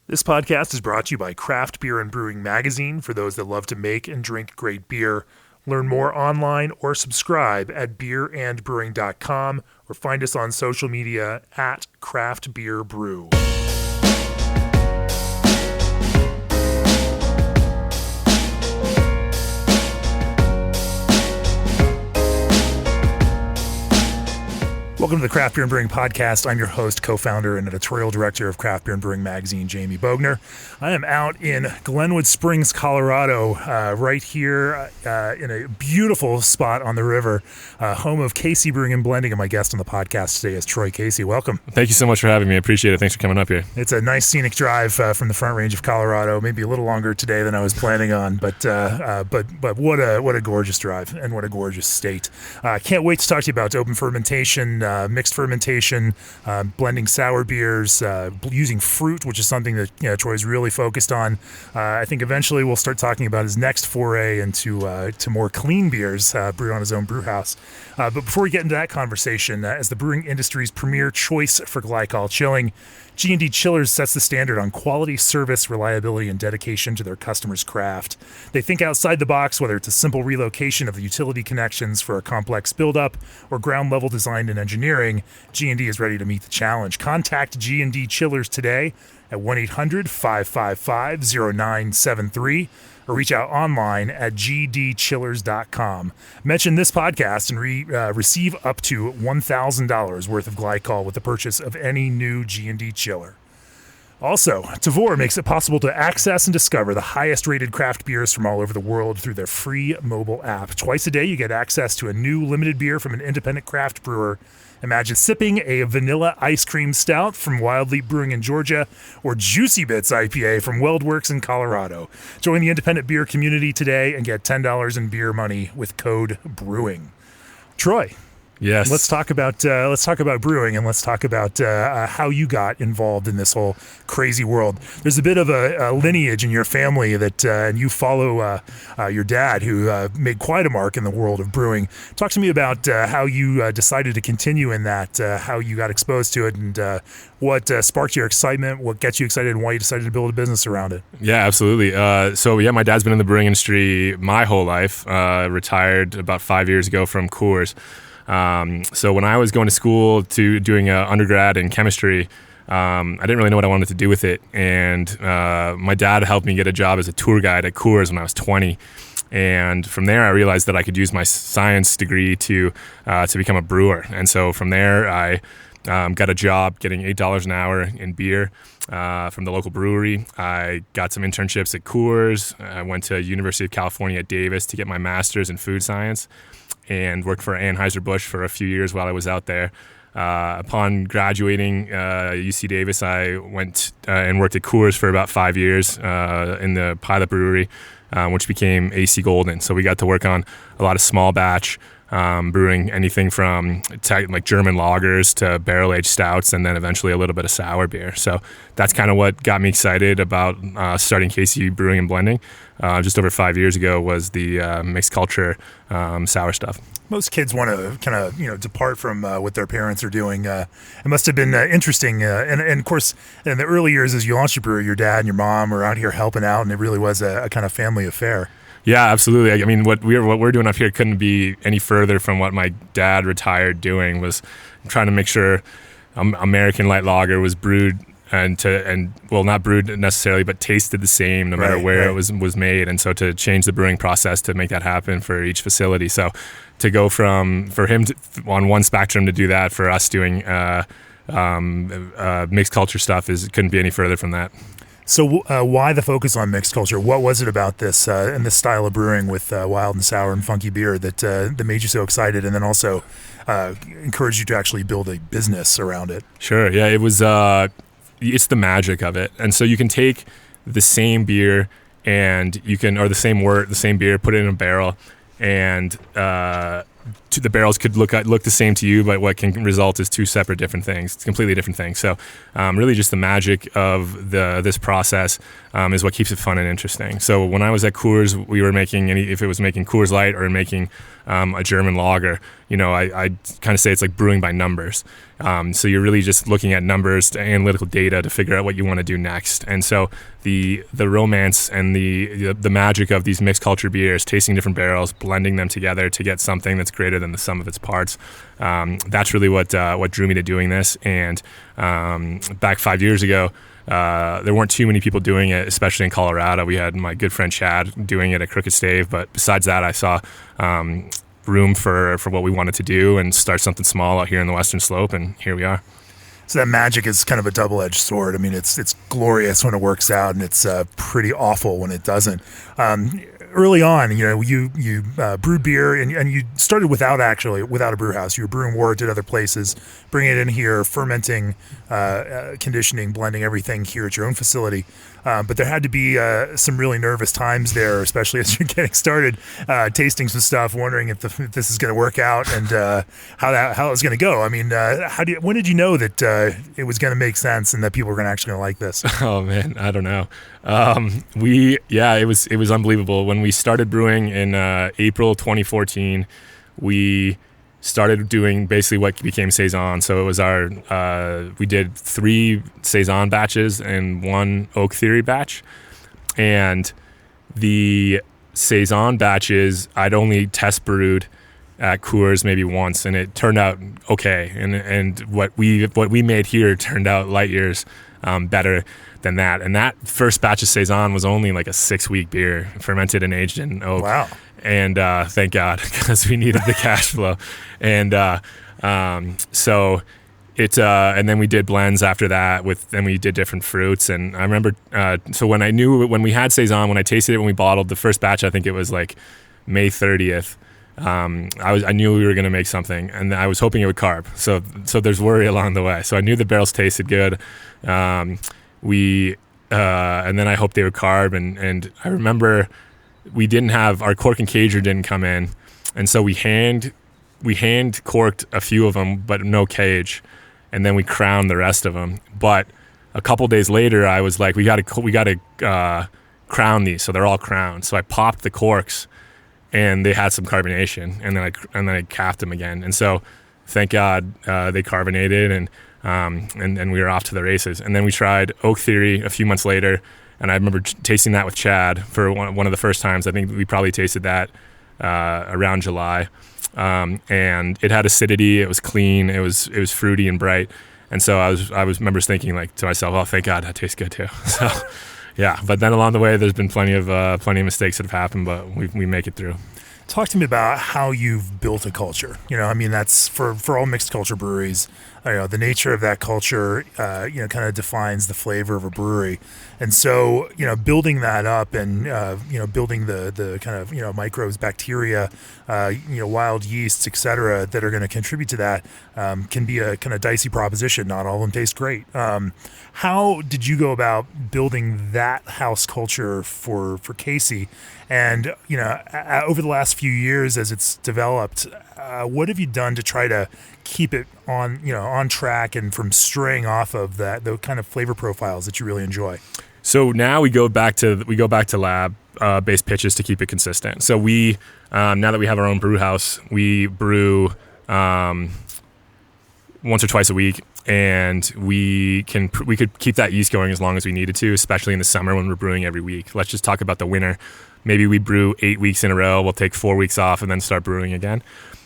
This podcast is brought to you by Craft Beer and Brewing Magazine for those that love to make and drink great beer. Learn more online or subscribe at beerandbrewing.com or find us on social media at Craft Beer Brew. Welcome to the Craft Beer and Brewing Podcast. I'm your host, co-founder, and editorial director of Craft Beer and Brewing Magazine, Jamie Bogner. I am out in Glenwood Springs, Colorado, right here in a beautiful spot on the river, home of Casey Brewing and Blending, and my guest on the podcast today is Troy Casey. Welcome. Thank you so much for having me. I appreciate it. Thanks for coming up here. It's a nice scenic drive from the Front Range of Colorado. Maybe a little longer today than I was planning on, but what a gorgeous drive and what a gorgeous state. Can't wait to talk to you about open fermentation, mixed fermentation, blending sour beers, using fruit, which is something that Troy's really focused on. I think eventually we'll start talking about his next foray into to more clean beers, brewed on his own brew house. But before we get into that conversation, as the brewing industry's premier choice for glycol chilling, G&D Chillers sets the standard on quality, service, reliability, and dedication to their customers' craft. They think outside the box, whether it's a simple relocation of the utility connections for a complex buildup or ground-level design and engineering. G&D is ready to meet the challenge. Contact G&D Chillers today at 1-800-555-0973 or reach out online at gdchillers.com. Mention this podcast and receive up to $1,000 worth of glycol with the purchase of any new G&D chiller. Also, Tavour makes it possible to access and discover the highest-rated craft beers from all over the world through their free mobile app. Twice a day, you get access to a new limited beer from an independent craft brewer. Imagine sipping a vanilla ice cream stout from Wild Leap Brewing in Georgia or Juicy Bits IPA from Weldworks in Colorado. Join the independent beer community today and get $10 in beer money with code BREWING. Troy. Yes. Let's talk about brewing, and let's talk about how you got involved in this whole crazy world. There's a bit of a lineage in your family that and you follow your dad, who made quite a mark in the world of brewing. Talk to me about how you decided to continue in that, how you got exposed to it, and what sparked your excitement, what gets you excited, and why you decided to build a business around it. Yeah, absolutely. My dad's been in the brewing industry my whole life. Retired about 5 years ago from Coors. So when I was going to school to doing undergrad in chemistry, I didn't really know what I wanted to do with it. And my dad helped me get a job as a tour guide at Coors when I was 20. And from there, I realized that I could use my science degree to become a brewer. And so from there, I got a job getting $8 an hour in beer from the local brewery. I got some internships at Coors. I went to University of California at Davis to get my master's in food science, and worked for Anheuser-Busch for a few years while I was out there. Upon graduating UC Davis, I went and worked at Coors for about 5 years in the pilot brewery, which became AC Golden. So we got to work on a lot of small batch brewing, anything from like German lagers to barrel-aged stouts, and then eventually a little bit of sour beer. So that's kind of what got me excited about starting Casey Brewing and Blending. Just over 5 years ago was the mixed culture sour stuff. Most kids want to kind of depart from what their parents are doing. It must have been interesting, and of course, in the early years as you launched your brewery, your dad and your mom were out here helping out, and it really was a kind of family affair. Yeah, absolutely. I mean, what we're doing up here couldn't be any further from what my dad retired doing. Was trying to make sure American light lager was brewed not brewed necessarily, but tasted the same no matter where it was made. And so to change the brewing process to make that happen for each facility. So to go for him on one spectrum to do that, for us doing mixed culture stuff couldn't be any further from that. So why the focus on mixed culture? What was it about this and this style of brewing with wild and sour and funky beer that made you so excited, and then also encouraged you to actually build a business around it? Sure. Yeah, it was. It's the magic of it, and so you can take the same beer or the same beer, put it in a barrel, and the barrels could look the same to you, but what can result is two separate different things, completely different things. So really just the magic of this process is what keeps it fun and interesting. So when I was at Coors, we were making if it was making Coors Light or making a German lager, I kind of say it's like brewing by numbers. So you're really just looking at numbers, analytical data to figure out what you want to do next. And so the romance and the magic of these mixed culture beers, tasting different barrels, blending them together to get something that's greater than the sum of its parts. That's really what drew me to doing this. And back 5 years ago, there weren't too many people doing it, especially in Colorado. We had my good friend Chad doing it at Crooked Stave, but besides that, I saw room for what we wanted to do and start something small out here in the Western Slope, and here we are. So that magic is kind of a double-edged sword. I mean, it's glorious when it works out, and it's pretty awful when it doesn't. Early on, you brewed beer, and you started without a brew house. You were brewing wort at other places, bringing it in here, fermenting, conditioning, blending everything here at your own facility. But there had to be some really nervous times there, especially as you're getting started, tasting some stuff, wondering if this is going to work out and how it's going to go. I mean, when did you know that it was going to make sense and that people were actually going to like this? Oh man, I don't know. It was unbelievable. When we started brewing in April 2014, we started doing basically what became Saison. So it was we did 3 Saison batches and 1 Oak Theory batch. And the Saison batches, I'd only test brewed at Coors maybe once, and it turned out okay. And what we made here turned out light years better than that. And that first batch of Saison was only like a 6-week beer, fermented and aged in oak. Wow. And thank God, because we needed the cash flow. And so it, and then we did blends after that then we did different fruits. And I remember, so when we had Saison, when I tasted it, when we bottled the first batch, I think it was like May 30th. I knew we were going to make something, and I was hoping it would carb. So there's worry along the way. So I knew the barrels tasted good. And then I hoped they would carb. And I remember we didn't have our cork and cager didn't come in, and so we hand corked a few of them, but no cage, and then we crowned the rest of them. But a couple days later, I was like, we got to crown these, so they're all crowned. So I popped the corks, and they had some carbonation, and then I capped them again. And so, thank God, they carbonated, and we were off to the races. And then we tried Oak Theory a few months later. And I remember tasting that with Chad for one of the first times. I think we probably tasted that around July, and it had acidity. It was clean. It was fruity and bright. And so I remember thinking like to myself, "Oh, thank God, that tastes good too." So, yeah. But then along the way, there's been plenty of mistakes that have happened, but we make it through. Talk to me about how you've built a culture. I mean, that's for all mixed culture breweries. The nature of that culture, kind of defines the flavor of a brewery. And so, building that up and, building the kind of, microbes, bacteria, wild yeasts, et cetera, that are going to contribute to that can be a kind of dicey proposition. Not all of them taste great. How did you go about building that house culture for Casey? And, over the last few years as it's developed, what have you done to try to keep it on track and from straying off of the kind of flavor profiles that you really enjoy? So now we go back to lab based pitches to keep it consistent. So we now that we have our own brew house, we brew once or twice a week, and we could keep that yeast going as long as we needed to, especially in the summer when we're brewing every week. Let's just talk about the winter. Maybe we brew 8 weeks in a row. We'll take 4 weeks off and then start brewing again.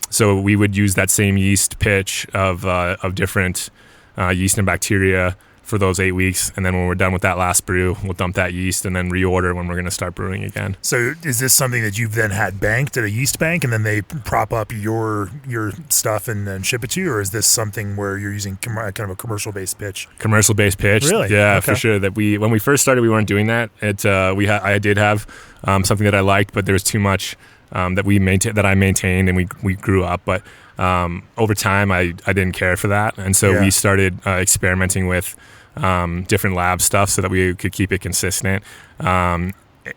So we would use that same yeast pitch of different yeast and bacteria for those 8 weeks, and then when we're done with that last brew, we'll dump that yeast and then reorder when we're going to start brewing again. So is this something that you've then had banked at a yeast bank, and then they prop up your stuff and then ship it to you, or is this something where you're using kind of a commercial-based pitch? Commercial-based pitch, really? Yeah, okay. For sure. That when we first started, we weren't doing that. I did have something that I liked, but there was too much that I maintained, and we grew up. But over time, I didn't care for that, and so we started experimenting with different lab stuff so that we could keep it consistent.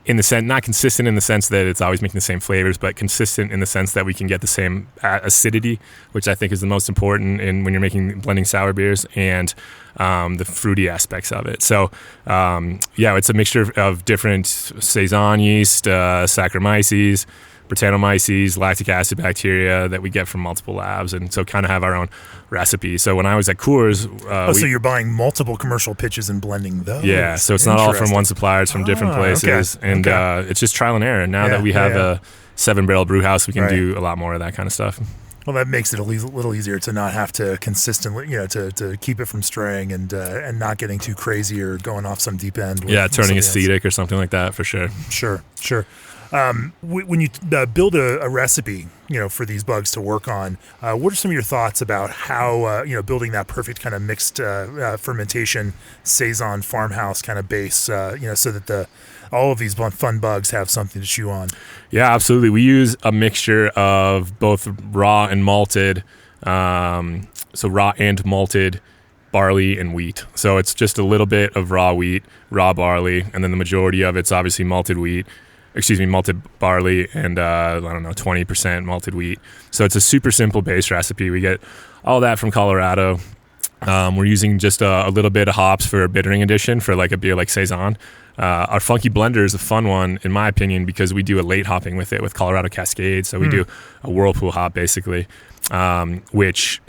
in the sense, not consistent in the sense that it's always making the same flavors, but consistent in the sense that we can get the same acidity, which I think is the most important when you're blending sour beers, and the fruity aspects of it. So, it's a mixture of different Saison yeast, Saccharomyces, Brettanomyces, lactic acid bacteria that we get from multiple labs, and so kind of have our own recipe. So when I was at Coors, so you're buying multiple commercial pitches and blending those? Yeah, so it's not all from one supplier; it's from different places, and it's just trial and error. Now that we have a 7-barrel brew house, we can do a lot more of that kind of stuff. Well, that makes it a little easier to not have to consistently, to keep it from straying and not getting too crazy or going off some deep end. Turning acetic or something like that, for sure. Sure. When you build a recipe, for these bugs to work on, what are some of your thoughts about how, building that perfect kind of mixed fermentation Saison farmhouse kind of base, so that all of these fun bugs have something to chew on? Yeah, absolutely. We use a mixture of both raw and malted, barley and wheat. So it's just a little bit of raw wheat, raw barley, and then the majority of it's obviously malted barley, and 20% malted wheat. So it's a super simple base recipe. We get all that from Colorado. We're using just a little bit of hops for a bittering addition for like a beer like Saison. Our funky blender is a fun one, in my opinion, because we do a late hopping with it with Colorado Cascade. So we do a whirlpool hop basically, which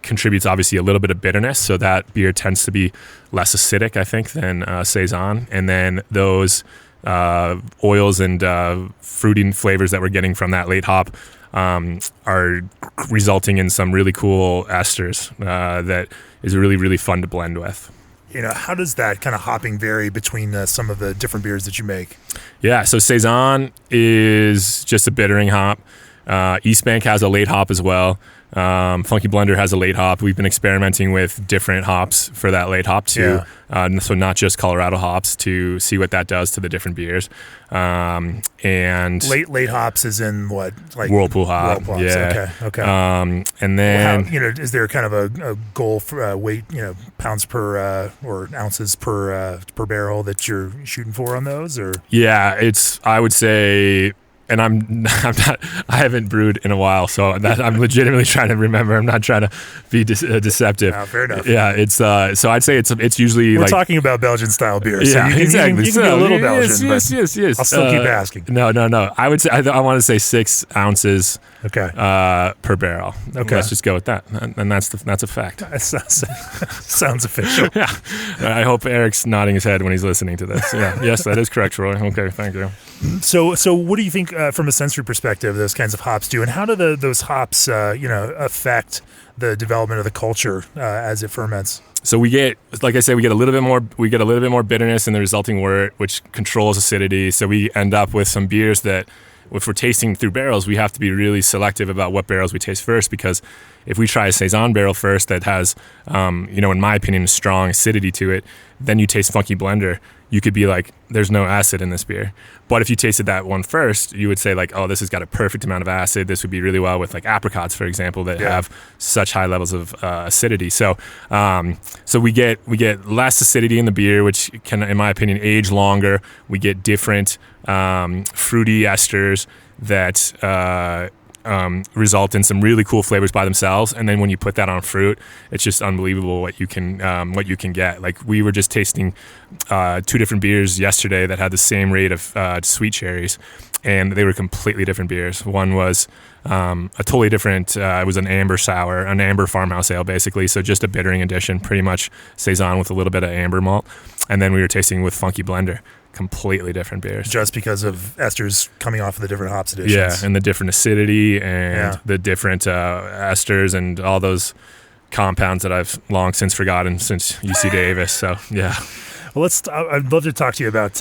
contributes obviously a little bit of bitterness. So that beer tends to be less acidic, I think, than Saison. And then those oils and fruity flavors that we're getting from that late hop are resulting in some really cool esters that is really, really fun to blend with. How does that kind of hopping vary between some of the different beers that you make? Yeah, so Saison is just a bittering hop. East Bank has a late hop as well. Funky Blender has a late hop. We've been experimenting with different hops for that late hop too. So not just Colorado hops, to see what that does to the different beers. And late hops is in what, like whirlpool hop? Yeah. Okay. And then is there kind of a goal for weight, pounds per or ounces per barrel that you're shooting for on those? Or I would say. And I'm not. I haven't brewed in a while, so I'm legitimately trying to remember. I'm not trying to be deceptive. Fair enough. Yeah, it's so I'd say it's usually we're talking about Belgian style beer. So exactly. You can be a little Belgian. Yes. I'll still keep asking. No. I would say I want to say 6 ounces. Okay. Per barrel. Okay. Let's just go with that, and that's a fact. That sounds official. Yeah. I hope Eric's nodding his head when he's listening to this. Yeah. Yes, that is correct, Troy. Okay. Thank you. So what do you think from a sensory perspective those kinds of hops do, and how do those hops affect the development of the culture as it ferments? So we get, like I said, we get a little bit more bitterness in the resulting wort, which controls acidity. So we end up with some beers that, if we're tasting through barrels, we have to be really selective about what barrels we taste first, because if we try a Saison barrel first that has, in my opinion, strong acidity to it, then you taste Funky Blender, you could be like, there's no acid in this beer. But if you tasted that one first, you would say like, oh, this has got a perfect amount of acid. This would be really well with like apricots, for example, that have such high levels of acidity. So we get less acidity in the beer, which can, in my opinion, age longer. We get different fruity esters that result in some really cool flavors by themselves, and then when you put that on fruit, it's just unbelievable what you can get. Like, we were just tasting 2 different beers yesterday that had the same rate of sweet cherries, and they were completely different beers. One was a totally different, it was an amber farmhouse ale, basically, so just a bittering addition, pretty much Saison with a little bit of amber malt, and then we were tasting with Funky Blender. Completely different beers, just because of esters coming off of the different hops additions. Yeah, and the different acidity and the different esters and all those compounds that I've long since forgotten since UC Davis. So yeah. Well, I'd love to talk to you about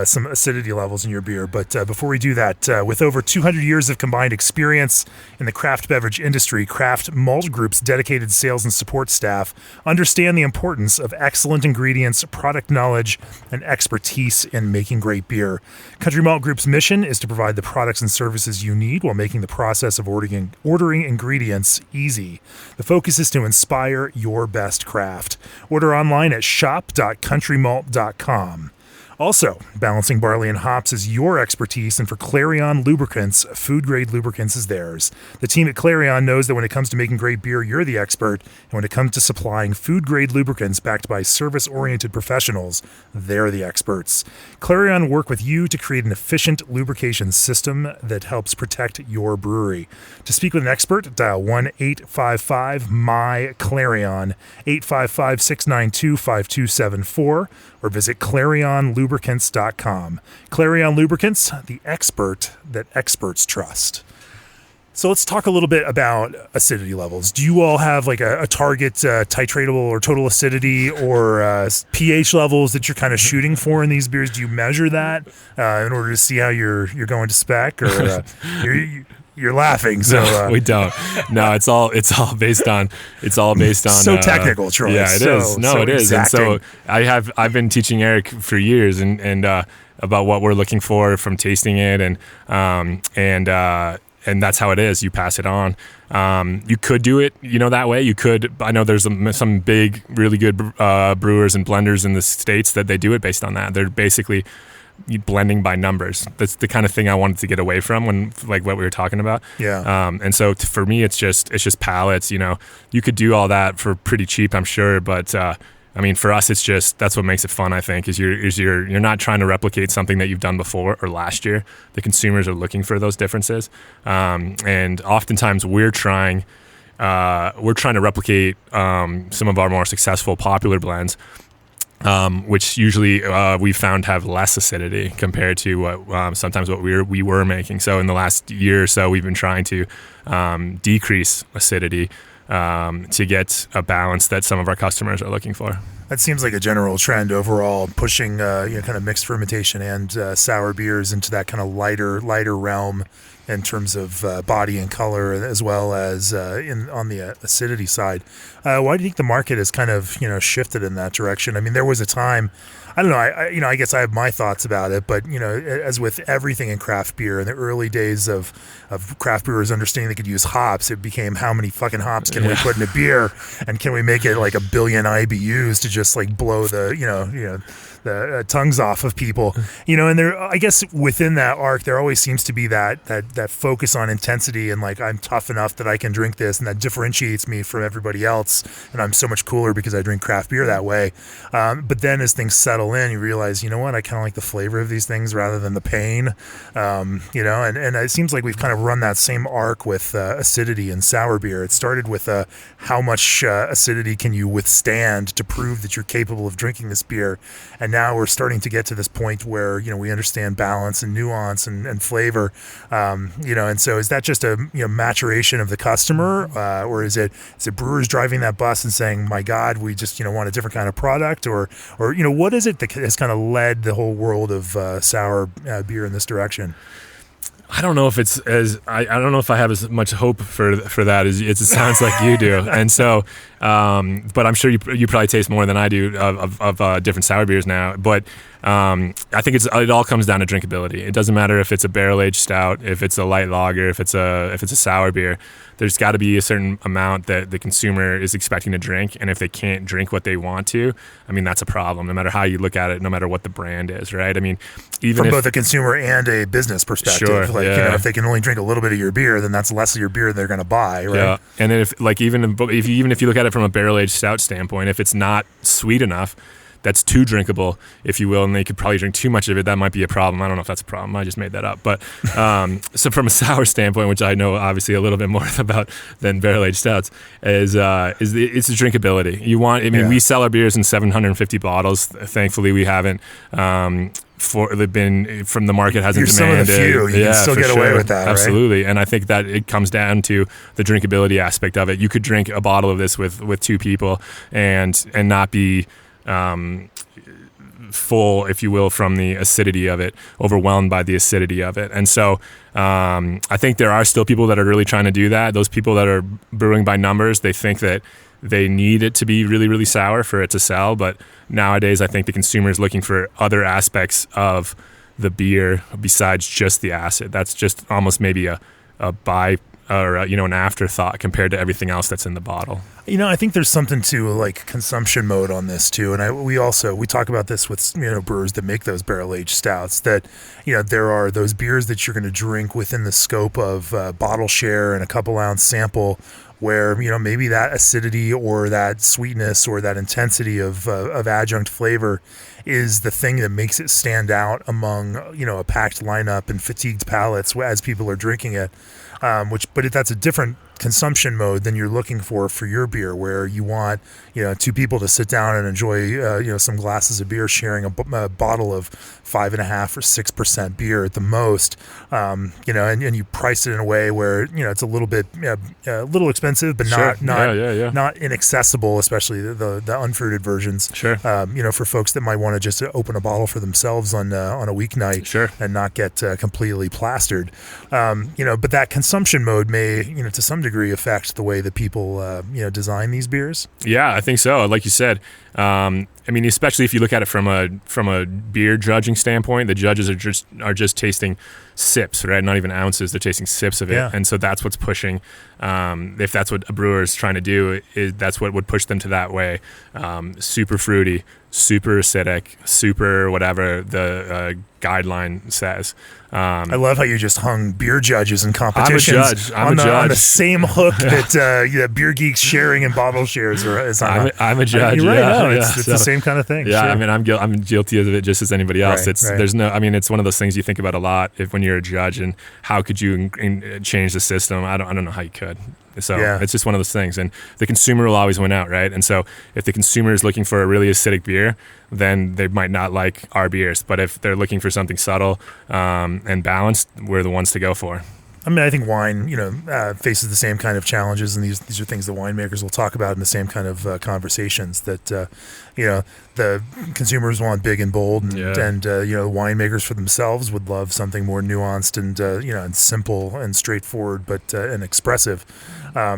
some acidity levels in your beer, but before we do that, with over 200 years of combined experience in the craft beverage industry, Craft Malt Group's dedicated sales and support staff understand the importance of excellent ingredients, product knowledge, and expertise in making great beer. Country Malt Group's mission is to provide the products and services you need while making the process of ordering ingredients easy. The focus is to inspire your best craft. Order online at shop.countrymalt.com. Also, balancing barley and hops is your expertise, and for Clarion Lubricants, food-grade lubricants is theirs. The team at Clarion knows that when it comes to making great beer, you're the expert, and when it comes to supplying food-grade lubricants backed by service-oriented professionals, they're the experts. Clarion work with you to create an efficient lubrication system that helps protect your brewery. To speak with an expert, dial 1-855-MY-CLARION, 855-692-5274, or visit ClarionLubricants.com. Clarion Lubricants, the expert that experts trust. So let's talk a little bit about acidity levels. Do you all have like a target titratable or total acidity or pH levels that you're kind of shooting for in these beers? Do you measure that in order to see how you're going to spec, or you're laughing? So no, we don't. No, it's all based on so technical, Troy. Yeah, it is. No, it is. And so I've been teaching Eric for years and about what we're looking for from tasting it, and that's how it is. You pass it on. You could do it, that way. You could. I know there's some big, really good brewers and blenders in the States that they do it based on that. They're basically blending by numbers. That's the kind of thing I wanted to get away from when, like, what we were talking about. Yeah. And so for me, it's just pallets. You could do all that for pretty cheap, I'm sure, but I mean, for us, it's just, that's what makes it fun, I think, is you're not trying to replicate something that you've done before or last year. The consumers are looking for those differences. And oftentimes we're trying to replicate some of our more successful popular blends, which usually we found have less acidity compared to what sometimes what we were making. So in the last year or so, we've been trying to decrease acidity to get a balance that some of our customers are looking for. That seems like a general trend overall, pushing kind of mixed fermentation and sour beers into that kind of lighter realm in terms of body and color, as well as on the acidity side. Why do you think the market has kind of shifted in that direction? I mean, there was a time, I don't know, I guess I have my thoughts about it, but as with everything in craft beer, in the early days of craft brewers understanding they could use hops, it became how many fucking hops can we put in a beer, and can we make it like 1 billion IBUs to just like blow the tongues off of people, and there, I guess within that arc, there always seems to be that focus on intensity and like, I'm tough enough that I can drink this, and that differentiates me from everybody else, and I'm so much cooler because I drink craft beer that way. But then as things settle in, you realize, I kind of like the flavor of these things rather than the pain, and it seems like we've kind of run that same arc with acidity and sour beer. It started with how much acidity can you withstand to prove that you're capable of drinking this beer, and now we're starting to get to this point where we understand balance and nuance and flavor, and so is that just a maturation of the customer, or is it brewers driving that bus and saying, my God, we just want a different kind of product, or what is it that has kind of led the whole world of sour beer in this direction? I don't know if it's I don't know if I have as much hope for that as it sounds like you do, and so but I'm sure you probably taste more than I do of different sour beers now. But I think it all comes down to drinkability. It doesn't matter if it's a barrel aged stout, if it's a light lager, if it's a sour beer. There's got to be a certain amount that the consumer is expecting to drink, and if they can't drink what they want to, I mean, that's a problem. No matter how you look at it, no matter what the brand is, right? I mean, even from both a consumer and a business perspective, sure, if they can only drink a little bit of your beer, then that's less of your beer they're going to buy, right? Yeah, and then if you look at it from a barrel aged stout standpoint, if it's not sweet enough, that's too drinkable, if you will, and they could probably drink too much of it, that might be a problem. I don't know if that's a problem. I just made that up. But so from a sour standpoint, which I know obviously a little bit more about than barrel-aged stouts, it's the drinkability. We sell our beers in 750 bottles. Thankfully, we haven't been from the market hasn't You're demanded. Some of the few. You can still get away with that, absolutely. Right? And I think that it comes down to the drinkability aspect of it. You could drink a bottle of this with two people and not be full, if you will, from the acidity of it, overwhelmed by the acidity of it. And so I think there are still people that are really trying to do that. Those people that are brewing by numbers, they think that they need it to be really, really sour for it to sell. But nowadays, I think the consumer is looking for other aspects of the beer besides just the acid. That's just almost maybe a or an afterthought compared to everything else that's in the bottle. I think there's something to like consumption mode on this too, and we talk about this with brewers that make those barrel-aged stouts, that there are those beers that you're going to drink within the scope of bottle share and a couple ounce sample, where maybe that acidity or that sweetness or that intensity of adjunct flavor is the thing that makes it stand out among a packed lineup and fatigued palates as people are drinking it. But that's a different consumption mode than you're looking for your beer, where you want two people to sit down and enjoy some glasses of beer, sharing a bottle of 5.5% or 6% beer at the most, and you price it in a way where it's a little bit a little expensive, but not inaccessible, especially the unfruited versions. Sure. For folks that might want to just open a bottle for themselves on a weeknight, sure, and not get completely plastered. But that consumption mode may to some degree affect the way that people design these beers. Yeah, I think so. Like you said, especially if you look at it from a beer judging standpoint, the judges are just tasting sips, right? Not even ounces; they're tasting sips of it, and so that's what's pushing. If that's what a brewer is trying to do, that's what would push them to that way. Super fruity, super acidic, super whatever the guideline says. I love how you just hung beer judges and competitions on the same hook that beer geeks sharing and bottle shares is on. I'm a judge. You're right. Yeah, It's the same kind of thing. Yeah, sure. I'm guilty of it just as anybody else. Right. It's one of those things you think about a lot when you're a judge, and how could you change the system? I don't know how you could. So it's just one of those things, and the consumer will always win out, right? And so if the consumer is looking for a really acidic beer, then they might not like our beers. But if they're looking for something subtle and balanced, we're the ones to go for. I think wine, faces the same kind of challenges, and these are things that winemakers will talk about in the same kind of conversations. That the consumers want big and bold, and winemakers for themselves would love something more nuanced and and simple and straightforward, but and expressive. I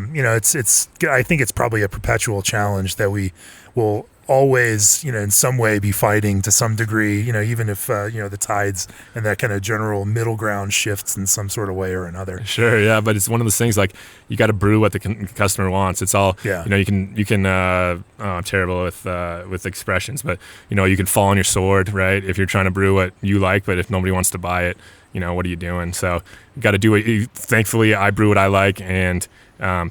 think it's probably a perpetual challenge that we will always, in some way be fighting to some degree, even if, the tides and that kind of general middle ground shifts in some sort of way or another. Sure. Yeah. But it's one of those things, like, you got to brew what the customer wants. It's all, you can, I'm terrible with expressions, but, you can fall on your sword, right? If you're trying to brew what you like, but if nobody wants to buy it, what are you doing? So you got to do it. Thankfully, I brew what I like, and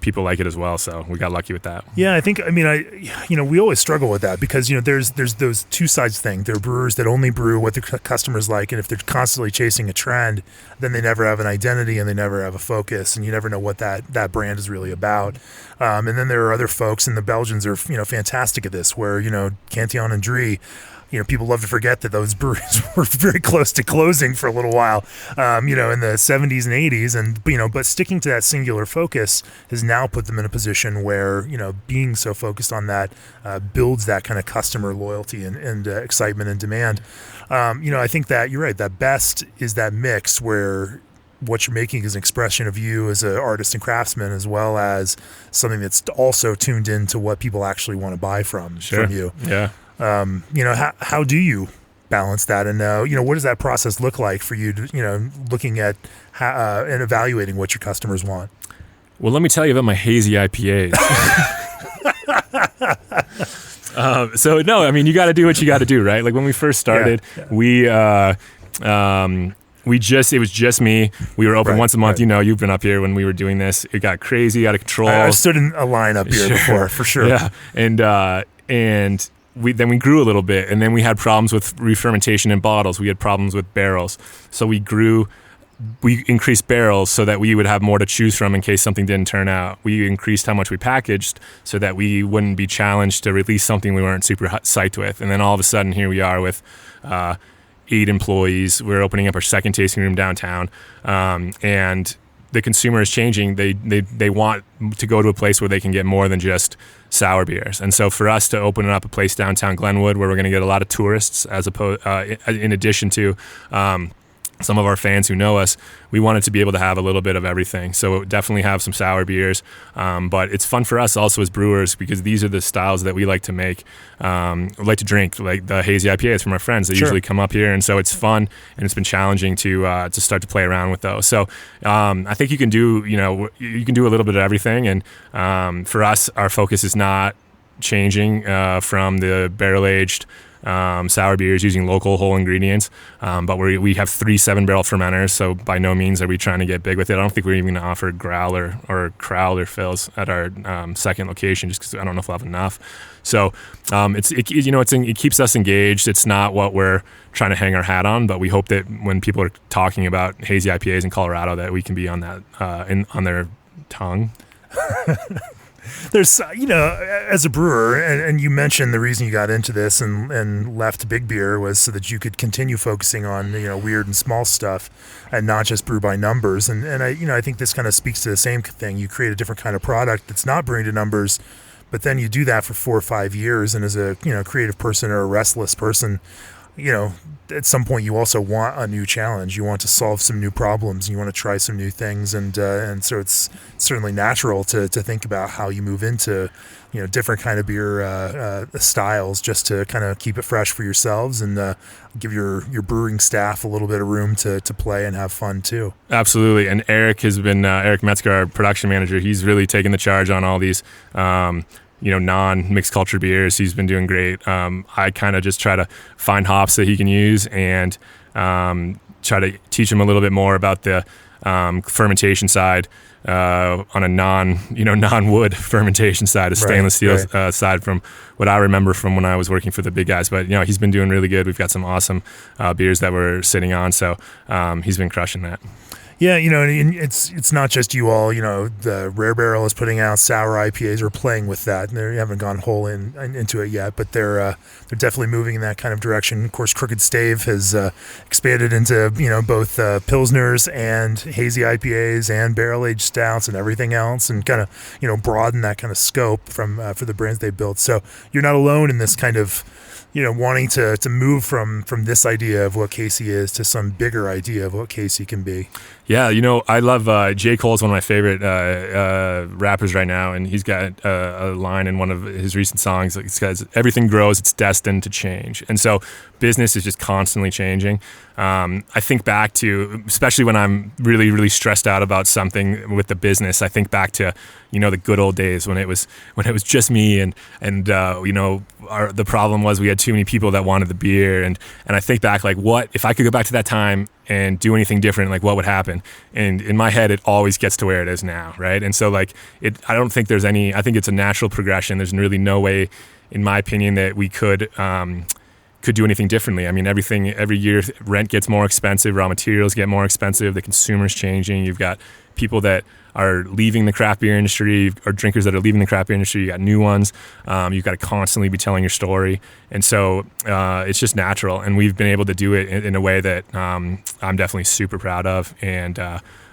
people like it as well, so we got lucky with that. Yeah, I think, we always struggle with that, because there's those two sides thing. There are brewers that only brew what the customers like, and if they're constantly chasing a trend, then they never have an identity and they never have a focus, and you never know what that brand is really about. And then there are other folks, and the Belgians are fantastic at this, where Cantillon and Drie, people love to forget that those breweries were very close to closing for a little while, in the 70s and 80s. And, but sticking to that singular focus has now put them in a position where, being so focused on that builds that kind of customer loyalty and excitement and demand. I think that you're right. That best is that mix where what you're making is an expression of you as an artist and craftsman, as well as something that's also tuned into what people actually want to buy from you. Yeah. How do you balance that? And, what does that process look like for you to, looking at and evaluating what your customers want? Well, let me tell you about my hazy IPAs. You got to do what you got to do, right? Like, when we first started, it was just me. We were open once a month. Right. You've been up here when we were doing this. It got crazy, out of control. I stood in a line up here before, for sure. Yeah. And we grew a little bit, and then we had problems with re-fermentation in bottles. We had problems with barrels. So we increased barrels so that we would have more to choose from in case something didn't turn out. We increased how much we packaged so that we wouldn't be challenged to release something we weren't super psyched with. And then all of a sudden, here we are with 8 employees. We're opening up our second tasting room downtown, and the consumer is changing. They want to go to a place where they can get more than just sour beers. And so for us to open up a place downtown Glenwood where we're going to get a lot of tourists, as opposed in addition to some of our fans who know us, we wanted to be able to have a little bit of everything. So definitely have some sour beers, but it's fun for us also as brewers because these are the styles that we like to make, like to drink, like the hazy IPAs from our friends. They usually come up here, and so it's fun, and it's been challenging to start to play around with those. So I think you can do a little bit of everything, and for us, our focus is not changing from the barrel-aged sour beers using local whole ingredients, but we have 3 7-barrel fermenters, so by no means are we trying to get big with it. I don't think we're even going to offer growler or crowler fills at our second location, just because I don't know if we'll have enough. So it keeps us engaged. It's not what we're trying to hang our hat on, but we hope that when people are talking about hazy IPAs in Colorado, that we can be on that on their tongue. There's, as a brewer, and you mentioned the reason you got into this and left big beer was so that you could continue focusing on, weird and small stuff and not just brew by numbers. And I think this kind of speaks to the same thing. You create a different kind of product that's not brewing to numbers, but then you do that for 4 or 5 years. And as a, creative person or a restless person, at some point you also want a new challenge. You want to solve some new problems. You want to try some new things, and so it's certainly natural to think about how you move into different kind of beer styles, just to kind of keep it fresh for yourselves and give your brewing staff a little bit of room to play and have fun too. Absolutely, and Eric Metzger, our production manager, he's really taken the charge on all these non-mixed culture beers. He's been doing great. I kind of just try to find hops that he can use and try to teach him a little bit more about the fermentation side on a non-wood fermentation side, a stainless steel side, from what I remember from when I was working for the big guys. But he's been doing really good. We've got some awesome beers that we're sitting on, so he's been crushing that. Yeah, and it's not just you all. The Rare Barrel is putting out sour IPAs or playing with that. And they haven't gone whole into it yet, but they're definitely moving in that kind of direction. Of course, Crooked Stave has expanded into both pilsners and hazy IPAs and barrel aged stouts and everything else, and kind of broaden that kind of scope for the brands they built. So you're not alone in this kind of wanting to move from this idea of what Casey is to some bigger idea of what Casey can be. Yeah, I love J. Cole's one of my favorite rappers right now, and he's got a line in one of his recent songs that says, "Everything grows, it's destined to change." And so business is just constantly changing. I think back to, especially when I'm really, really stressed out about something with the business, I think back to, the good old days when it was just me and the problem was we had too many people that wanted the beer. And I think back, like, what, if I could go back to that time and do anything different, like, what would happen? And in my head, it always gets to where it is now, right? And so, like, I don't think there's I think it's a natural progression. There's really no way, in my opinion, that we could do anything differently. I mean, every year, rent gets more expensive, raw materials get more expensive, the consumer's changing. You've got people that are leaving the craft beer industry, or drinkers that are leaving the craft beer industry. You got new ones. You've got to constantly be telling your story. And so it's just natural. And we've been able to do it in a way that I'm definitely super proud of, and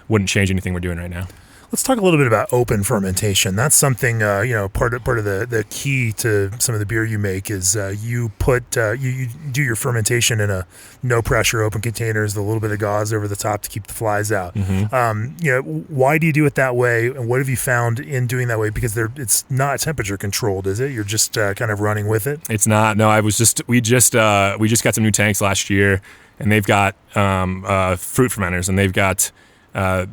wouldn't change anything we're doing right now. Let's talk a little bit about open fermentation. That's something, part of the key to some of the beer you make is you do your fermentation in a no pressure open containers, with a little bit of gauze over the top to keep the flies out. Mm-hmm. Why do you do it that way, and what have you found in doing that way? Because it's not temperature controlled, is it? You're just kind of running with it. It's not. No, we just got some new tanks last year, and they've got fruit fermenters, and they've got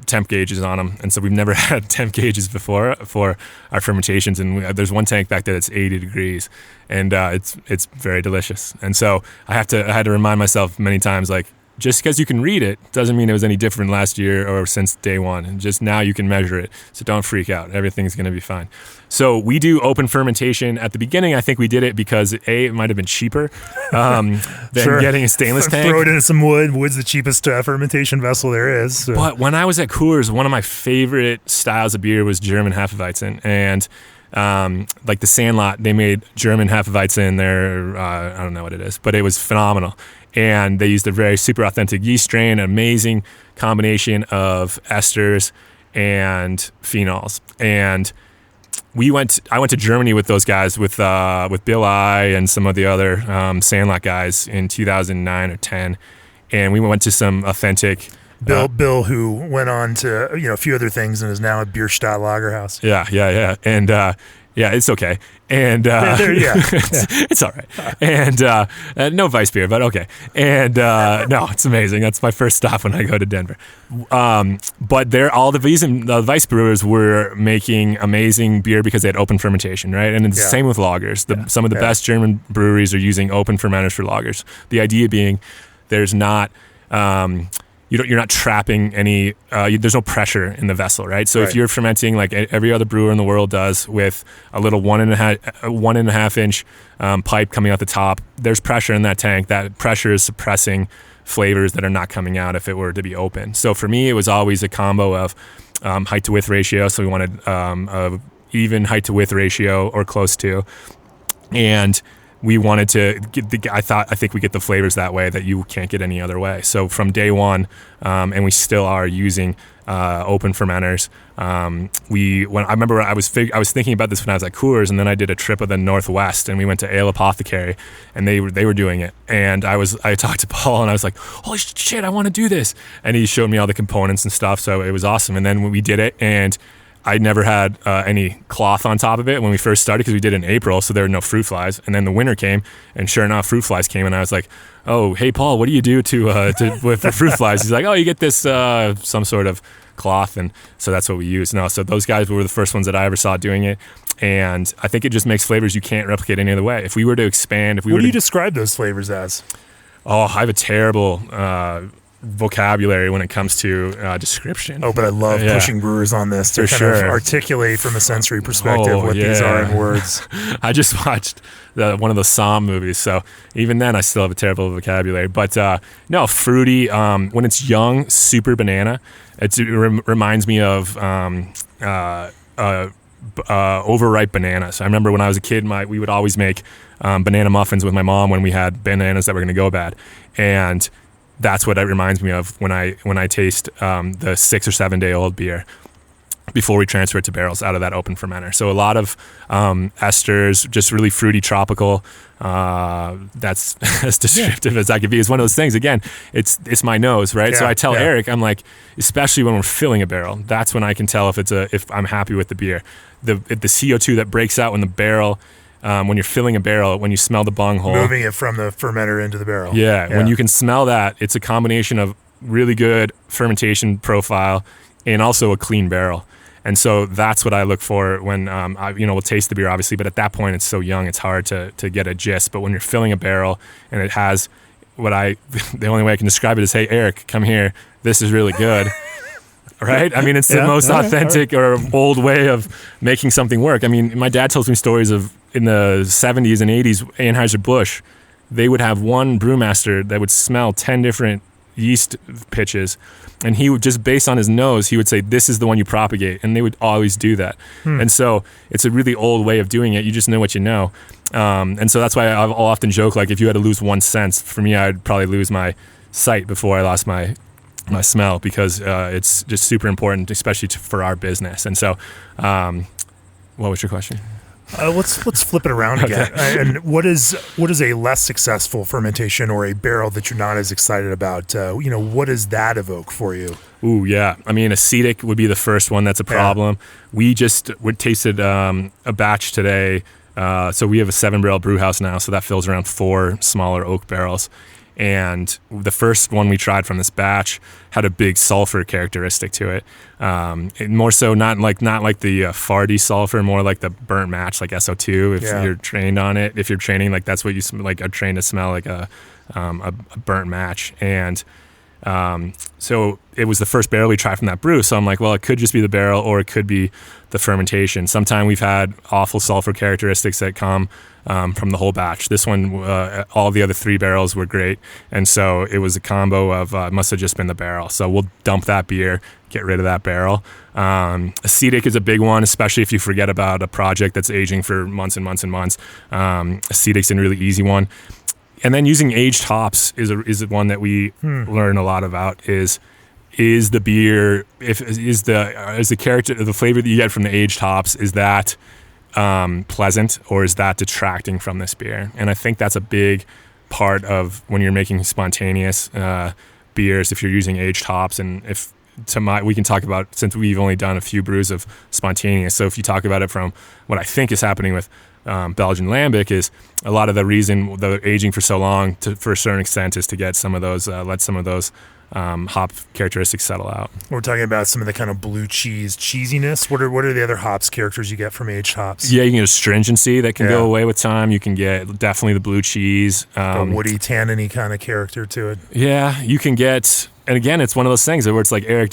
temp gauges on them, and so we've never had temp gauges before for our fermentations. And there's one tank back there that's 80 degrees, and it's very delicious. And so I had to remind myself many times, like, just because you can read it doesn't mean it was any different last year or since day one. And just now you can measure it, so don't freak out. Everything's going to be fine. So we do open fermentation. At the beginning, I think we did it because it might have been cheaper than getting a stainless tank. Throw it into some wood. Wood's the cheapest fermentation vessel there is. So. But when I was at Coors, one of my favorite styles of beer was German Hefeweizen. And like the Sandlot, they made German Hefeweizen there. I don't know what it is, but it was phenomenal. And they used a very super authentic yeast strain, an amazing combination of esters and phenols. And I went to Germany with those guys, with Bill I and some of the other Sandlot guys in 2009 or 10. and we went to some authentic. Bill, who went on to a few other things and is now at Bierstadt Lagerhaus. Yeah, and it's okay, and it's all right, and no Weiss beer, but okay, and no, it's amazing. That's my first stop when I go to Denver. But all the Weiss brewers were making amazing beer because they had open fermentation, right? And it's the same with lagers. Some of the best German breweries are using open fermenters for lagers. The idea being, there's not. You're not trapping any. There's no pressure in the vessel, right? So if you're fermenting like every other brewer in the world does, with a little 1.5 inch pipe coming out the top, there's pressure in that tank. That pressure is suppressing flavors that are not coming out if it were to be open. So for me, it was always a combo of height to width ratio. So we wanted a even height to width ratio or close to, and we wanted to get I think we get the flavors that way that you can't get any other way. So from day one, and we still are using open fermenters. I remember I was thinking about this when I was at Coors, and then I did a trip of the Northwest, and we went to Ale Apothecary, and they were doing it. And I talked to Paul, and I was like, holy shit, I want to do this. And he showed me all the components and stuff, so it was awesome. And then when we did it, and I never had any cloth on top of it when we first started, because we did it in April, so there were no fruit flies. And then the winter came, and sure enough, fruit flies came, and I was like, "Oh, hey Paul, what do you do with the fruit flies?" He's like, "Oh, you get this some sort of cloth," and so that's what we use. No, so those guys were the first ones that I ever saw doing it, and I think it just makes flavors you can't replicate any other way. If we were to expand, what do you describe those flavors as? Oh, I have a terrible vocabulary when it comes to description. Oh, but I love pushing brewers on this to kind of articulate from a sensory perspective what these are in words. I just watched one of the Psalm movies, so even then I still have a terrible vocabulary. But no, fruity. When it's young, super banana. It reminds me of overripe bananas. I remember when I was a kid, we would always make banana muffins with my mom when we had bananas that were going to go bad, and that's what it reminds me of when I taste the 6 or 7 day old beer before we transfer it to barrels out of that open fermenter. So a lot of esters, just really fruity, tropical. That's as descriptive as I could be. It's one of those things. Again, it's my nose, right? So I tell Eric, I'm like, especially when we're filling a barrel, that's when I can tell if I'm happy with the beer. The CO2 that breaks out when the barrel. When you're filling a barrel, when you smell the bung hole. Moving it from the fermenter into the barrel. Yeah, when you can smell that, it's a combination of really good fermentation profile and also a clean barrel. And so that's what I look for when, we'll taste the beer, obviously, but at that point, it's so young, it's hard to get a gist. But when you're filling a barrel and it has the only way I can describe it is, hey, Eric, come here. This is really good. Right? I mean, it's the most authentic or old way of making something work. I mean, my dad tells me stories of in the 70s and 80s, Anheuser-Busch, they would have one brewmaster that would smell 10 different yeast pitches, and he would just, based on his nose, he would say, this is the one you propagate, and they would always do that. And so it's a really old way of doing it. You just know what you know. And so that's why I'll often joke, like, if you had to lose one sense, for me, I'd probably lose my sight before I lost my smell, because it's just super important, especially for our business. And so what was your question? Let's flip it around again. And what is a less successful fermentation or a barrel that you're not as excited about? What does that evoke for you? Ooh, yeah. I mean, acetic would be the first one that's a problem. We tasted a batch today. So we have a 7-barrel brewhouse now, so that fills around 4 smaller oak barrels. And the first one we tried from this batch had a big sulfur characteristic to it. More so, not like the farty sulfur, more like the burnt match, like SO2. If you're trained on it, if you're training, like that's what you are trained to smell, like a burnt match. And so it was the first barrel we tried from that brew. So I'm like, well, it could just be the barrel, or it could be the fermentation. Sometime we've had awful sulfur characteristics that come from the whole batch. This one, all the other 3 barrels were great. And so it was a combo of, it must have just been the barrel. So we'll dump that beer, get rid of that barrel. Acetic is a big one, especially if you forget about a project that's aging for months and months and months. Acetic's a really easy one. And then using aged hops is one that we learn a lot about. Is the beer, is the character, the flavor that you get from the aged hops, is that pleasant, or is that detracting from this beer? And I think that's a big part of when you're making spontaneous beers, if you're using aged hops. And we can talk about, since we've only done a few brews of spontaneous. So if you talk about it from what I think is happening with Belgian Lambic, is a lot of the reason the aging for so long for a certain extent is to get some of those, let some of those hop characteristics settle out. We're talking about some of the kind of blue cheese cheesiness. What are the other hops characters you get from aged hops? Yeah, you can get astringency that can go away with time. You can get definitely the blue cheese. A woody, tanniny kind of character to it. Yeah, you can get, and again, it's one of those things where it's like, Eric,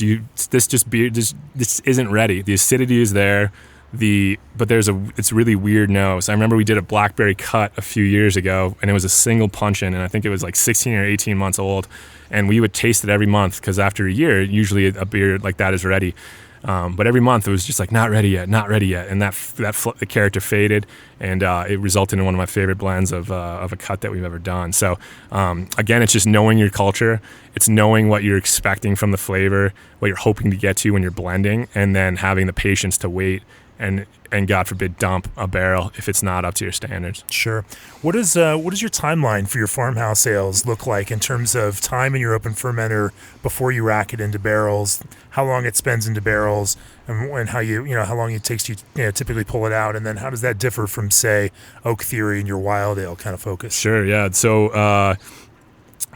this isn't ready. The acidity is there. But it's really weird nose. I remember we did a blackberry cut a few years ago, and it was a single punch-in, and I think it was like 16 or 18 months old, and we would taste it every month, because after a year, usually a beer like that is ready. But every month it was just like, not ready yet, and the character faded, and it resulted in one of my favorite blends of a cut that we've ever done. So again, it's just knowing your culture. It's knowing what you're expecting from the flavor, what you're hoping to get to when you're blending, and then having the patience to wait and God forbid dump a barrel if it's not up to your standards. Sure. What does your timeline for your farmhouse ales look like in terms of time in your open fermenter before you rack it into barrels, how long it spends into barrels, and how how long it takes you typically pull it out, and then how does that differ from, say, Oak Theory and your wild ale kind of focus? Sure. Yeah. So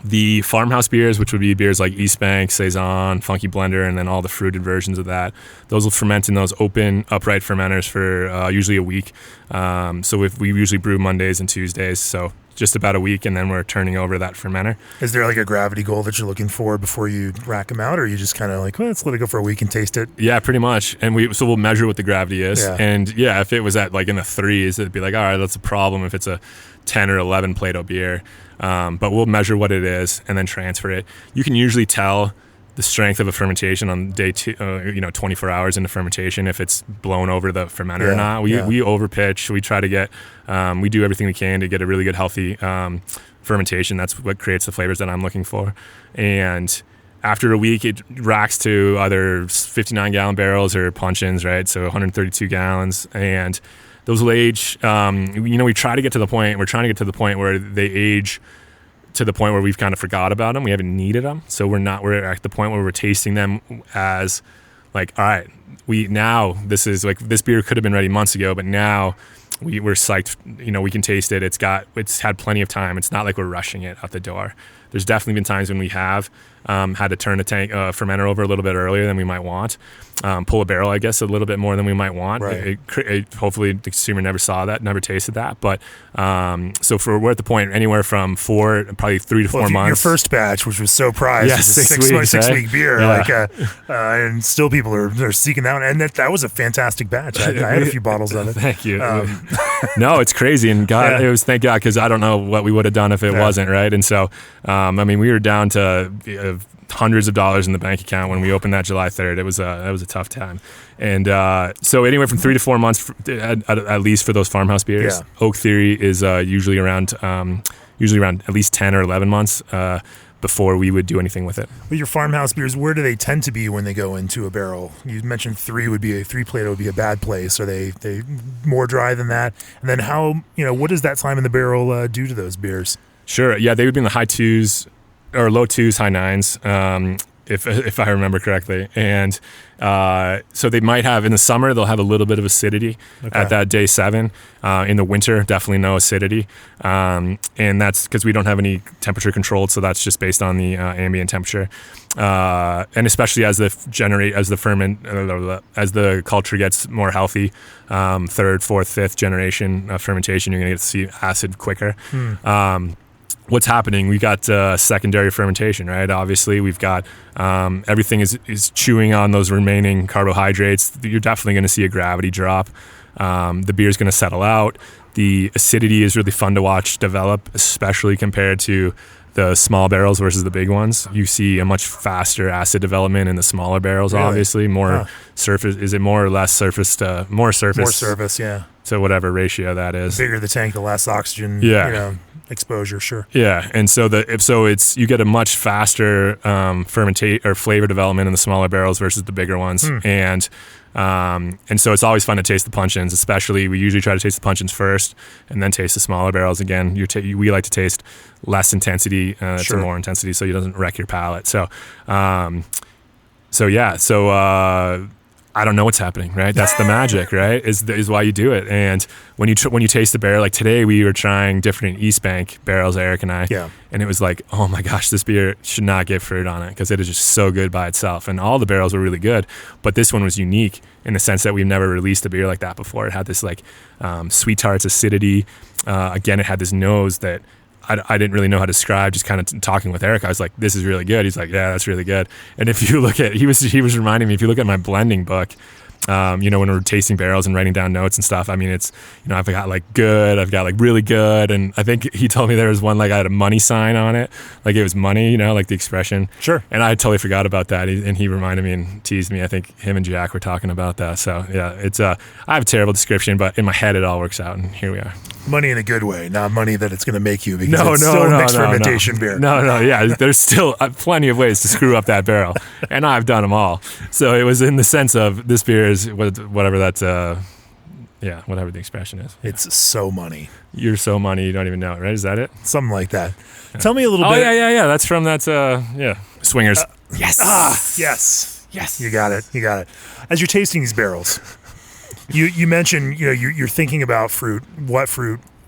the farmhouse beers, which would be beers like East Bank, Saison, Funky Blender, and then all the fruited versions of that, those will ferment in those open, upright fermenters for usually a week. So we usually brew Mondays and Tuesdays, so just about a week, and then we're turning over that fermenter. Is there like a gravity goal that you're looking for before you rack them out, or are you just kind of like, well, let's let it go for a week and taste it? Yeah, pretty much. And we'll measure what the gravity is. Yeah. And yeah, if it was at like in the 3s, it'd be like, all right, that's a problem if it's a 10 or 11 Plato beer. But we'll measure what it is and then transfer it. You can usually tell the strength of a fermentation on day 2, 24 hours into fermentation, if it's blown over the fermenter or not. We overpitch. We try to get, we do everything we can to get a really good, healthy fermentation. That's what creates the flavors that I'm looking for. And after a week, it racks to either 59-gallon barrels or punch-ins, right? So 132 gallons. And those will age, we try to get to the point, we're trying to get to the point where they age to the point where we've kind of forgot about them. We haven't needed them. So we're at the point where we're tasting them as like, all right, this is like, this beer could have been ready months ago, but now we're psyched, we can taste it. It's had plenty of time. It's not like we're rushing it out the door. There's definitely been times when we have had to turn a fermenter over a little bit earlier than we might want, pull a barrel, I guess, a little bit more than we might want. Right. Hopefully the consumer never saw that, never tasted that. But so we're at the point anywhere from 4, probably 3 to 4 months. Your first batch, which was so prized, was a 6-week beer, and still people are seeking that one. And that was a fantastic batch. I had a few bottles of it. Thank you. No, it's crazy, and God, it was, thank God, because I don't know what we would have done if it wasn't, right? And so, we were down to hundreds of dollars in the bank account when we opened that July 3rd. It was a tough time. And so anywhere from 3 to 4 months at least for those farmhouse beers. Yeah. Oak Theory is usually around at least 10 or 11 months before we would do anything with it. Well, your farmhouse beers, where do they tend to be when they go into a barrel? You mentioned 3 Plato would be a bad place. Are they more dry than that? And then what does that time in the barrel do to those beers? Sure. Yeah, they would be in the high 2s or low 2s, high 9s, if I remember correctly. And so they might have, in the summer, they'll have a little bit of acidity at that day 7. In the winter, definitely no acidity. And that's because we don't have any temperature controlled, so that's just based on the ambient temperature. And especially as the culture gets more healthy, 3rd, 4th, 5th generation fermentation, you're going to get to see acid quicker. What's happening? We got secondary fermentation, right? Obviously, we've got everything is chewing on those remaining carbohydrates. You're definitely going to see a gravity drop. The beer's going to settle out. The acidity is really fun to watch develop, especially compared to the small barrels versus the big ones. You see a much faster acid development in the smaller barrels. Really? Obviously, more surface. Is it more or less surface to more surface? More surface, yeah. So whatever ratio that is. The bigger the tank, the less oxygen. Yeah. exposure. Sure. Yeah, and so it's you get a much faster fermentate or flavor development in the smaller barrels versus the bigger ones, and so it's always fun to taste the punch-ins. Especially, we usually try to taste the punch-ins first, and then taste the smaller barrels. Again, we like to taste less intensity, to more intensity, so it doesn't wreck your palate. So, I don't know what's happening, right? That's the magic, right? Is why you do it. And when you taste the barrel, like today we were trying different East Bank barrels, Eric and I, and it was like, oh my gosh, this beer should not get fruit on it because it is just so good by itself. And all the barrels were really good, but this one was unique in the sense that we've never released a beer like that before. It had this like sweet tarts acidity. Again, it had this nose that I didn't really know how to describe. Just kind of talking with Eric, I was like, "This is really good." He's like, "Yeah, that's really good." And if you look at, he was reminding me, if you look at my blending book, when we're tasting barrels and writing down notes and stuff, I mean, it's, I've got like good, I've got like really good, and I think he told me there was one like I had a money sign on it, like it was money, like the expression. Sure. And I totally forgot about that, and he reminded me and teased me. I think him and Jack were talking about that. So yeah, it's I have a terrible description, but in my head it all works out, and here we are. Money in a good way, not money that it's going to make you, because it's still a mixed fermentation beer. Yeah, there's still plenty of ways to screw up that barrel, and I've done them all. So it was in the sense of this beer is whatever that's, whatever the expression is. It's so money. You're so money, you don't even know it, right? Is that it? Something like that. Yeah. Tell me a little bit. Oh, yeah. That's from that, Swingers. Yes. Yes. You got it. As you're tasting these barrels, you mentioned, you're thinking about fruit,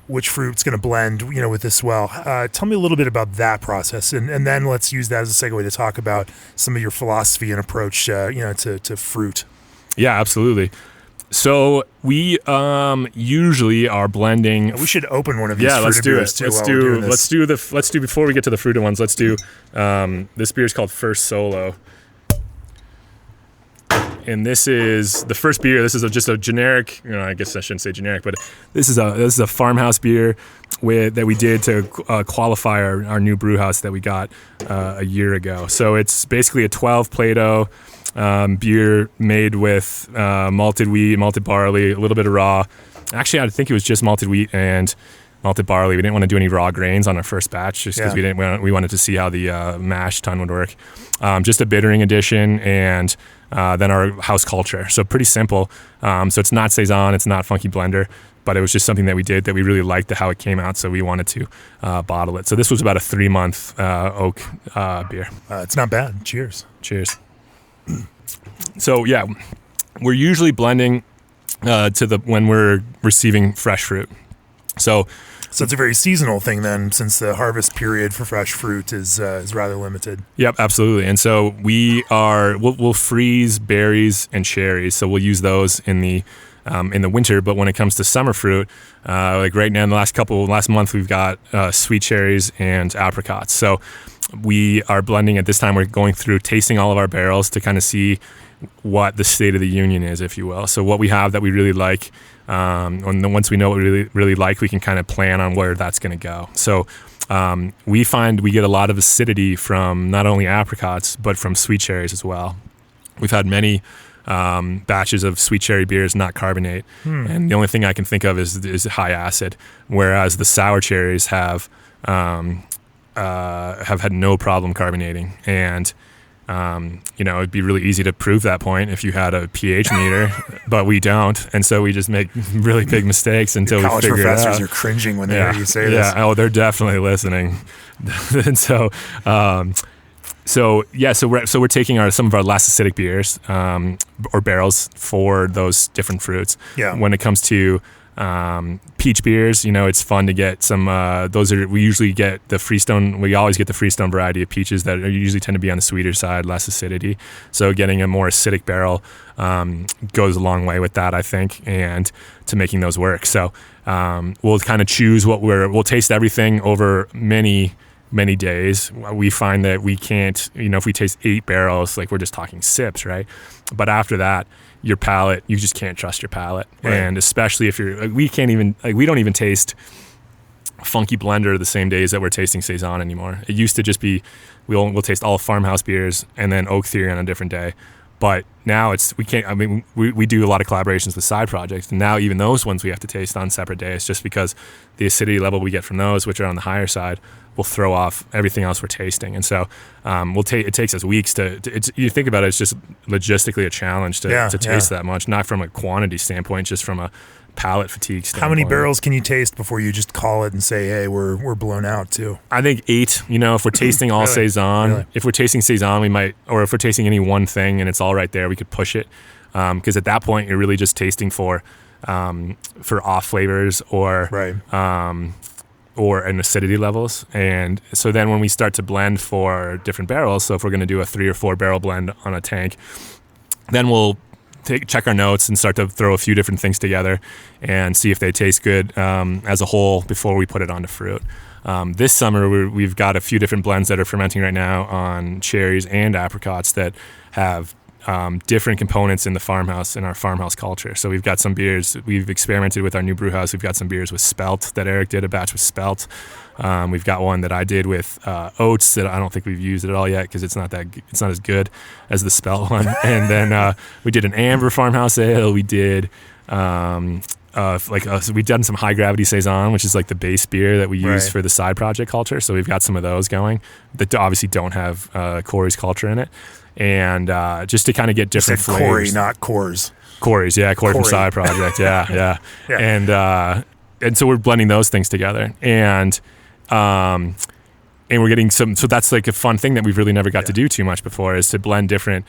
which fruit's going to blend, with this well. Tell me a little bit about that process, and then let's use that as a segue to talk about some of your philosophy and approach, to fruit. Yeah, absolutely. So we usually are blending. We should open one of these. Yeah, let's do it. Too, let's do before we get to the fruited ones. Let's do this beer is called First Solo. And this is the first beer. This is just a generic. I guess I shouldn't say generic, but this is a farmhouse beer that we did to qualify our new brew house that we got a year ago. So it's basically a 12 Plato beer made with malted wheat, malted barley, a little bit of raw. Actually, I think it was just malted wheat and malted barley. We didn't want to do any raw grains on our first batch just because we wanted to see how the mash tun would work. Just a bittering addition, and then our house culture. So pretty simple. So it's not Saison, it's not Funky Blender, but it was just something that we did that we really liked how it came out, so we wanted to bottle it. So this was about a 3-month oak beer. It's not bad. Cheers. So yeah, we're usually blending when we're receiving fresh fruit. So it's a very seasonal thing then, since the harvest period for fresh fruit is rather limited. Yep, absolutely. And so we'll freeze berries and cherries. So we'll use those in the winter. But when it comes to summer fruit, like right now in the last month, we've got sweet cherries and apricots. So we are blending at this time. We're going through tasting all of our barrels to kind of see what the state of the union is, if you will. So what we have that we really like, and then once we know what we really, really like, we can kind of plan on where that's going to go. So we find we get a lot of acidity from not only apricots, but from sweet cherries as well. We've had many batches of sweet cherry beers not carbonate, and the only thing I can think of is high acid, whereas the sour cherries have had no problem carbonating. And it'd be really easy to prove that point if you had a pH meter, but we don't, and so we just make really big mistakes until we figure it out. College professors are cringing when they hear you say this. Yeah, they're definitely listening. And so we're taking some of our less acidic beers or barrels for those different fruits. Yeah. When it comes to peach beers, it's fun to get some. We usually get the Freestone. We always get the Freestone variety of peaches that usually tend to be on the sweeter side, less acidity. So getting a more acidic barrel goes a long way with that, I think, and to making those work. So we'll kind of choose we'll taste everything over many days. We find that we can't, if we taste 8 barrels, like we're just talking sips, right? But after that, your palate, you just can't trust your palate. Right. And especially if we don't even taste Funky Blender the same days that we're tasting Saison anymore. It used to just be, we'll taste all farmhouse beers and then Oak Theory on a different day. But now we can't. I mean, we do a lot of collaborations with side projects, and now even those ones we have to taste on separate days, just because the acidity level we get from those, which are on the higher side, will throw off everything else we're tasting. And so it takes us weeks to you think about it, it's just logistically a challenge to taste that much, not from a quantity standpoint, just from a palate fatigue standpoint. How many barrels can you taste before you just call it and say, hey, we're blown out too? I think 8. If we're tasting all Saison, if we're tasting Saison, we might, or if we're tasting any one thing and it's all right there, we could push it. Because at that point, you're really just tasting for off flavors or an acidity levels. And so then when we start to blend for different barrels, so if we're going to do a 3 or 4 barrel blend on a tank, then we'll check our notes and start to throw a few different things together and see if they taste good as a whole before we put it onto fruit. This summer, we've got a few different blends that are fermenting right now on cherries and apricots that have different components in our farmhouse culture. So we've got some beers, we've experimented with our new brewhouse. We've got some beers with spelt that Eric did a batch with spelt. We've got one that I did with oats that I don't think we've used at all yet because it's not as good as the spelt one. And then we did an amber farmhouse ale. We did we've done some high gravity Saison, which is like the base beer that we use for the side project culture. So we've got some of those going that obviously don't have Corey's culture in it. And just to kind of get different flavors. Corey, not Coors. Corey's, Corey from Side Project, yeah. And so we're blending those things together, and we're getting some. So that's like a fun thing that we've really never got to do too much before, is to blend different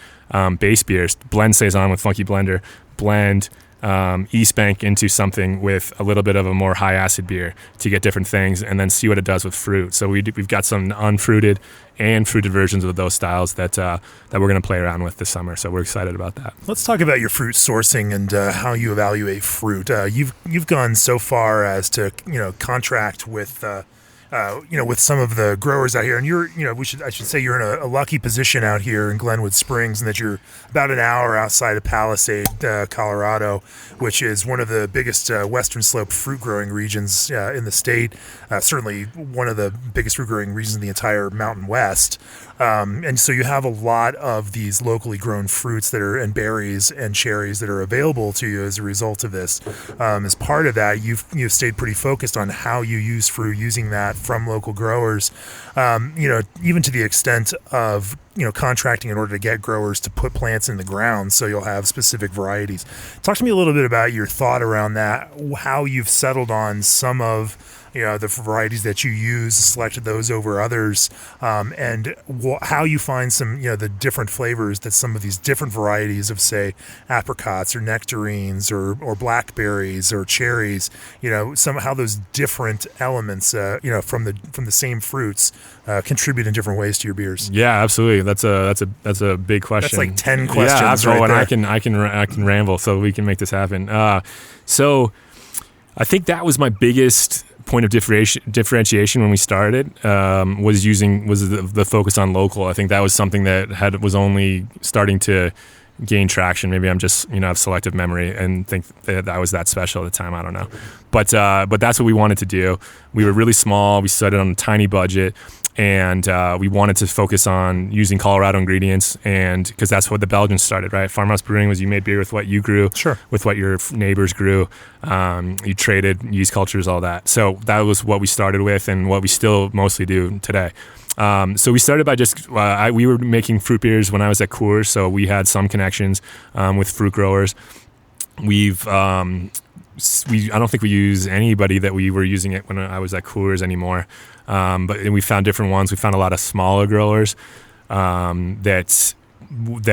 base beers, blend Saison with Funky Blender, blend East Bank into something with a little bit of a more high acid beer to get different things, and then see what it does with fruit. So we've got some unfruited and fruited versions of those styles that we're going to play around with this summer. So we're excited about that. Let's talk about your fruit sourcing and how you evaluate fruit. You've gone so far as to contract with with some of the growers out here, and I should say you're in a lucky position out here in Glenwood Springs, and that you're about an hour outside of Palisade, Colorado, which is one of the biggest western slope fruit growing regions in the state. Certainly one of the biggest fruit growing regions in the entire Mountain West. And so you have a lot of these locally grown fruits and berries and cherries that are available to you as a result of this. As part of that, you've stayed pretty focused on how you use fruit, using that from local growers, even to the extent of contracting in order to get growers to put plants in the ground, so you'll have specific varieties. Talk to me a little bit about your thought around that, how you've settled on some of the varieties that you use, selected those over others, and how you find some, the different flavors that some of these different varieties of, say, apricots or nectarines or blackberries or cherries, how those different elements, from the same fruits, contribute in different ways to your beers. Yeah, absolutely. That's a big question. That's like 10 questions. Yeah, absolutely. Right and I can ramble, so we can make this happen. So I think that was my biggest point of differentiation when we started, was the focus on local. I think that was something that was only starting to gain traction. Maybe I'm just have selective memory and think that I was that special at the time. I don't know, but that's what we wanted to do. We were really small. We started on a tiny budget, and we wanted to focus on using Colorado ingredients, and because that's what the Belgians started, right? Farmhouse brewing was you made beer with what you grew, with what your neighbors grew. You traded yeast cultures, all that. So that was what we started with, and what we still mostly do today. So we started by just we were making fruit beers when I was at Coors, so we had some connections with fruit growers. I don't think we use anybody that we were using it when I was at Coors anymore. But we found different ones. We found a lot of smaller growers that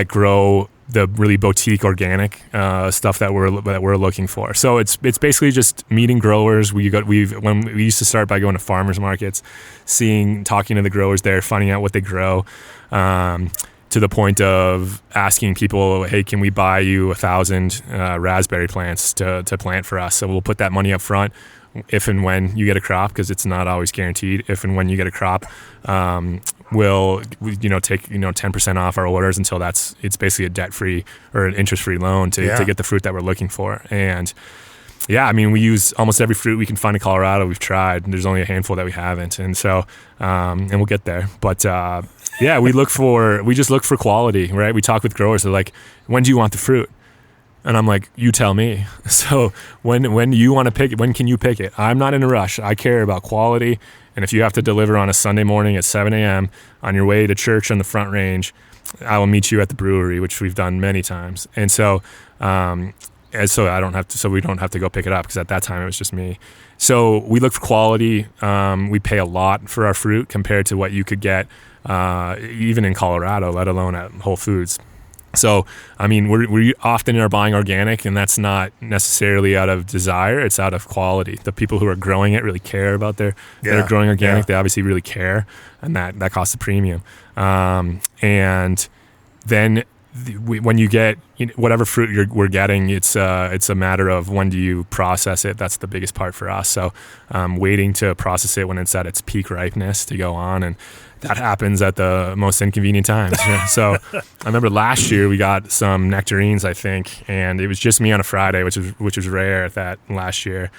grow the really boutique organic stuff that we're looking for. So it's basically just meeting growers. We used to start by going to farmers markets, talking to the growers there, finding out what they grow. To the point of asking people, hey, can we buy you 1,000 raspberry plants to plant for us? So we'll put that money up front if and when you get a crop, because it's not always guaranteed. If and when you get a crop, we'll take 10% off our orders until it's basically a debt-free or an interest-free loan to get the fruit that we're looking for. And yeah, I mean, we use almost every fruit we can find in Colorado. We've tried. There's only a handful that we haven't, and so and we'll get there. But Yeah, we just look for quality, right? We talk with growers. They're like, when do you want the fruit? And I'm like, you tell me. So when you want to pick it, when can you pick it? I'm not in a rush. I care about quality. And if you have to deliver on a Sunday morning at 7 a.m. on your way to church on the Front Range, I will meet you at the brewery, which we've done many times. And so, so we don't have to go pick it up, because at that time it was just me. So we look for quality. We pay a lot for our fruit compared to what you could get even in Colorado, let alone at Whole Foods. So, I mean, we often are buying organic, and that's not necessarily out of desire. It's out of quality. The people who are growing it really care about that are growing organic. Yeah. They obviously really care, and that costs a premium. And then when you get whatever fruit we're getting, it's a matter of when do you process it. That's the biggest part for us. So waiting to process it when it's at its peak ripeness to go on, and that happens at the most inconvenient times. So I remember last year we got some nectarines, I think, and it was just me on a Friday, which was rare at that last year.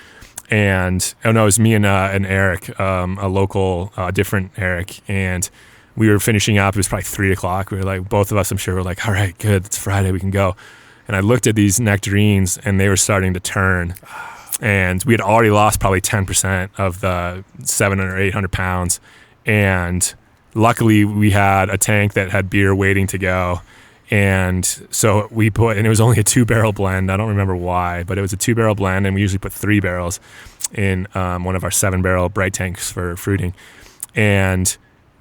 And it was me and Eric, a local different Eric, and we were finishing up. It was probably 3:00. We were like, both of us, I'm sure, were like, all right, good, it's Friday, we can go. And I looked at these nectarines, and they were starting to turn. And we had already lost probably 10% of the 700 or 800 pounds. And luckily, we had a tank that had beer waiting to go. And so and it was only a 2-barrel blend. I don't remember why, but it was a 2-barrel blend, and we usually put 3 barrels in one of our 7-barrel bright tanks for fruiting. And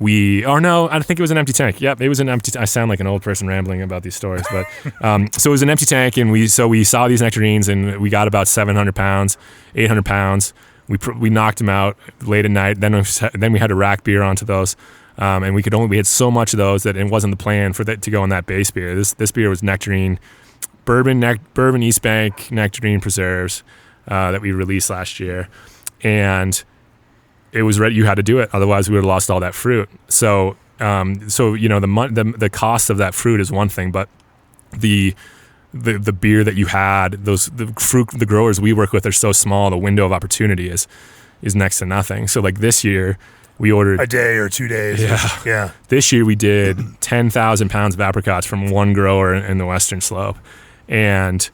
I think it was an empty tank. Yep, it was an empty. I sound like an old person rambling about these stories, but so it was an empty tank, and we saw these nectarines, and we got about 700 pounds, 800 pounds. We knocked them out late at night. Then we had to rack beer onto those, and we had so much of those that it wasn't the plan for that to go in that base beer. This beer was nectarine, bourbon East Bank nectarine preserves that we released last year, and it was ready. You had to do it, otherwise we would have lost all that fruit. So, the cost of that fruit is one thing, but the beer that you had, the growers we work with are so small. The window of opportunity is next to nothing. So, like this year, we ordered a day or 2 days. Yeah. This year we did 10,000 pounds of apricots from one grower in the Western Slope, and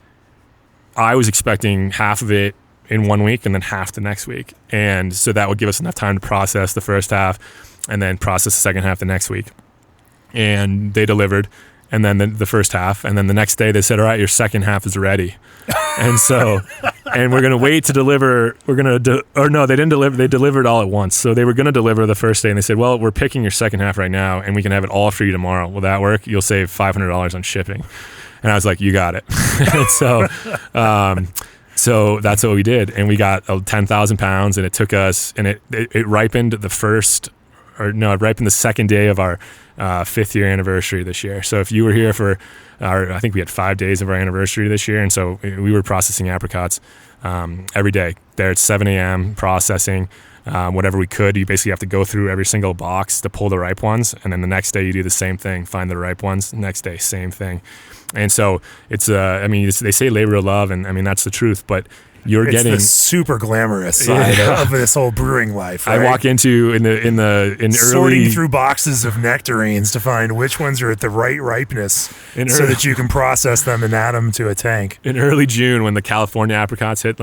I was expecting half of it in 1 week and then half the next week. And so that would give us enough time to process the first half and then process the second half the next week. And they delivered, and then the first half. And then the next day they said, all right, your second half is ready. And so, and we're going to wait to deliver. They didn't deliver. They delivered all at once. So they were going to deliver the first day, and they said, well, we're picking your second half right now, and we can have it all for you tomorrow. Will that work? You'll save $500 on shipping. And I was like, you got it. So that's what we did, and we got 10,000 pounds, and it took us, and it ripened it ripened the second day of our 5th year anniversary this year. So if you were here for I think we had 5 days of our anniversary this year, and so we were processing apricots every day. There at 7 a.m. processing whatever we could. You basically have to go through every single box to pull the ripe ones, and then the next day you do the same thing, find the ripe ones. Next day, same thing. And so it's they say labor of love, and I mean that's the truth, but it's getting the super glamorous side of this whole brewing life. Right? I walk into sorting early through boxes of nectarines to find which ones are at the right ripeness, so that you can process them and add them to a tank. In early June, when the California apricots hit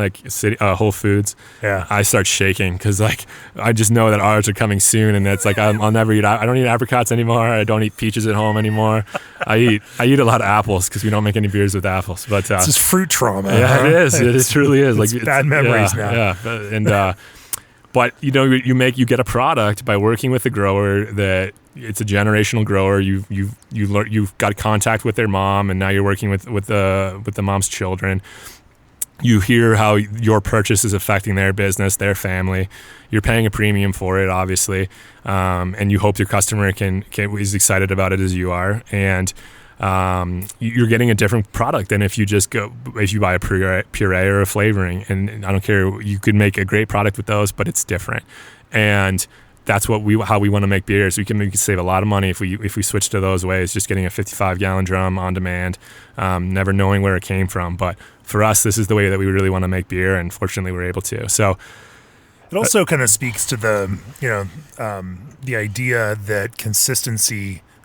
Whole Foods, I start shaking because I just know that ours are coming soon, and it's like I'll never eat. I don't eat apricots anymore. I don't eat peaches at home anymore. I eat a lot of apples because we don't make any beers with apples. But it's just fruit trauma. Yeah, huh? It is. It truly is. It's bad memories now. Yeah, and but you get a product by working with the grower that it's a generational grower. You've got contact with their mom, and now you're working with the mom's children. You hear how your purchase is affecting their business, their family. You're paying a premium for it, obviously, and you hope your customer is excited about it as you are, and you're getting a different product than if you buy a puree or a flavoring. And I don't care, you could make a great product with those, but it's different. And that's how we want to make beers. We can save a lot of money if we switch to those ways, just getting a 55-gallon drum on demand, never knowing where it came from. But for us, this is the way that we really want to make beer, and fortunately we're able to. So It also kind of speaks to the idea that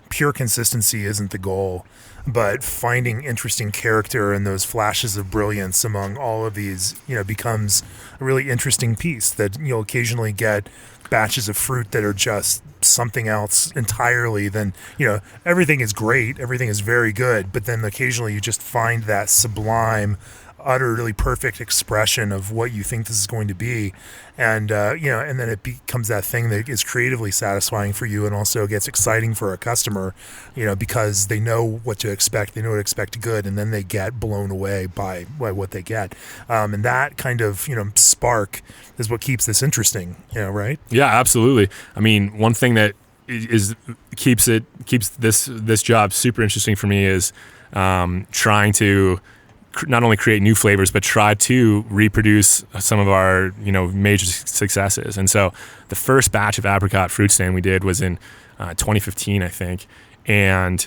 pure consistency isn't the goal, but finding interesting character and those flashes of brilliance among all of these, becomes a really interesting piece that you'll occasionally get batches of fruit that are just something else entirely. Then, everything is great, everything is very good, but then occasionally you just find that sublime, utterly perfect expression of what you think this is going to be, and and then it becomes that thing that is creatively satisfying for you and also gets exciting for a customer, because they know what to expect, they know to expect good, and then they get blown away by what they get, and that kind of spark is what keeps this interesting, right? Yeah, absolutely. I mean, one thing that keeps this job super interesting for me is trying to not only create new flavors, but try to reproduce some of our, major successes. And so the first batch of apricot fruit stand we did was in 2015, I think. And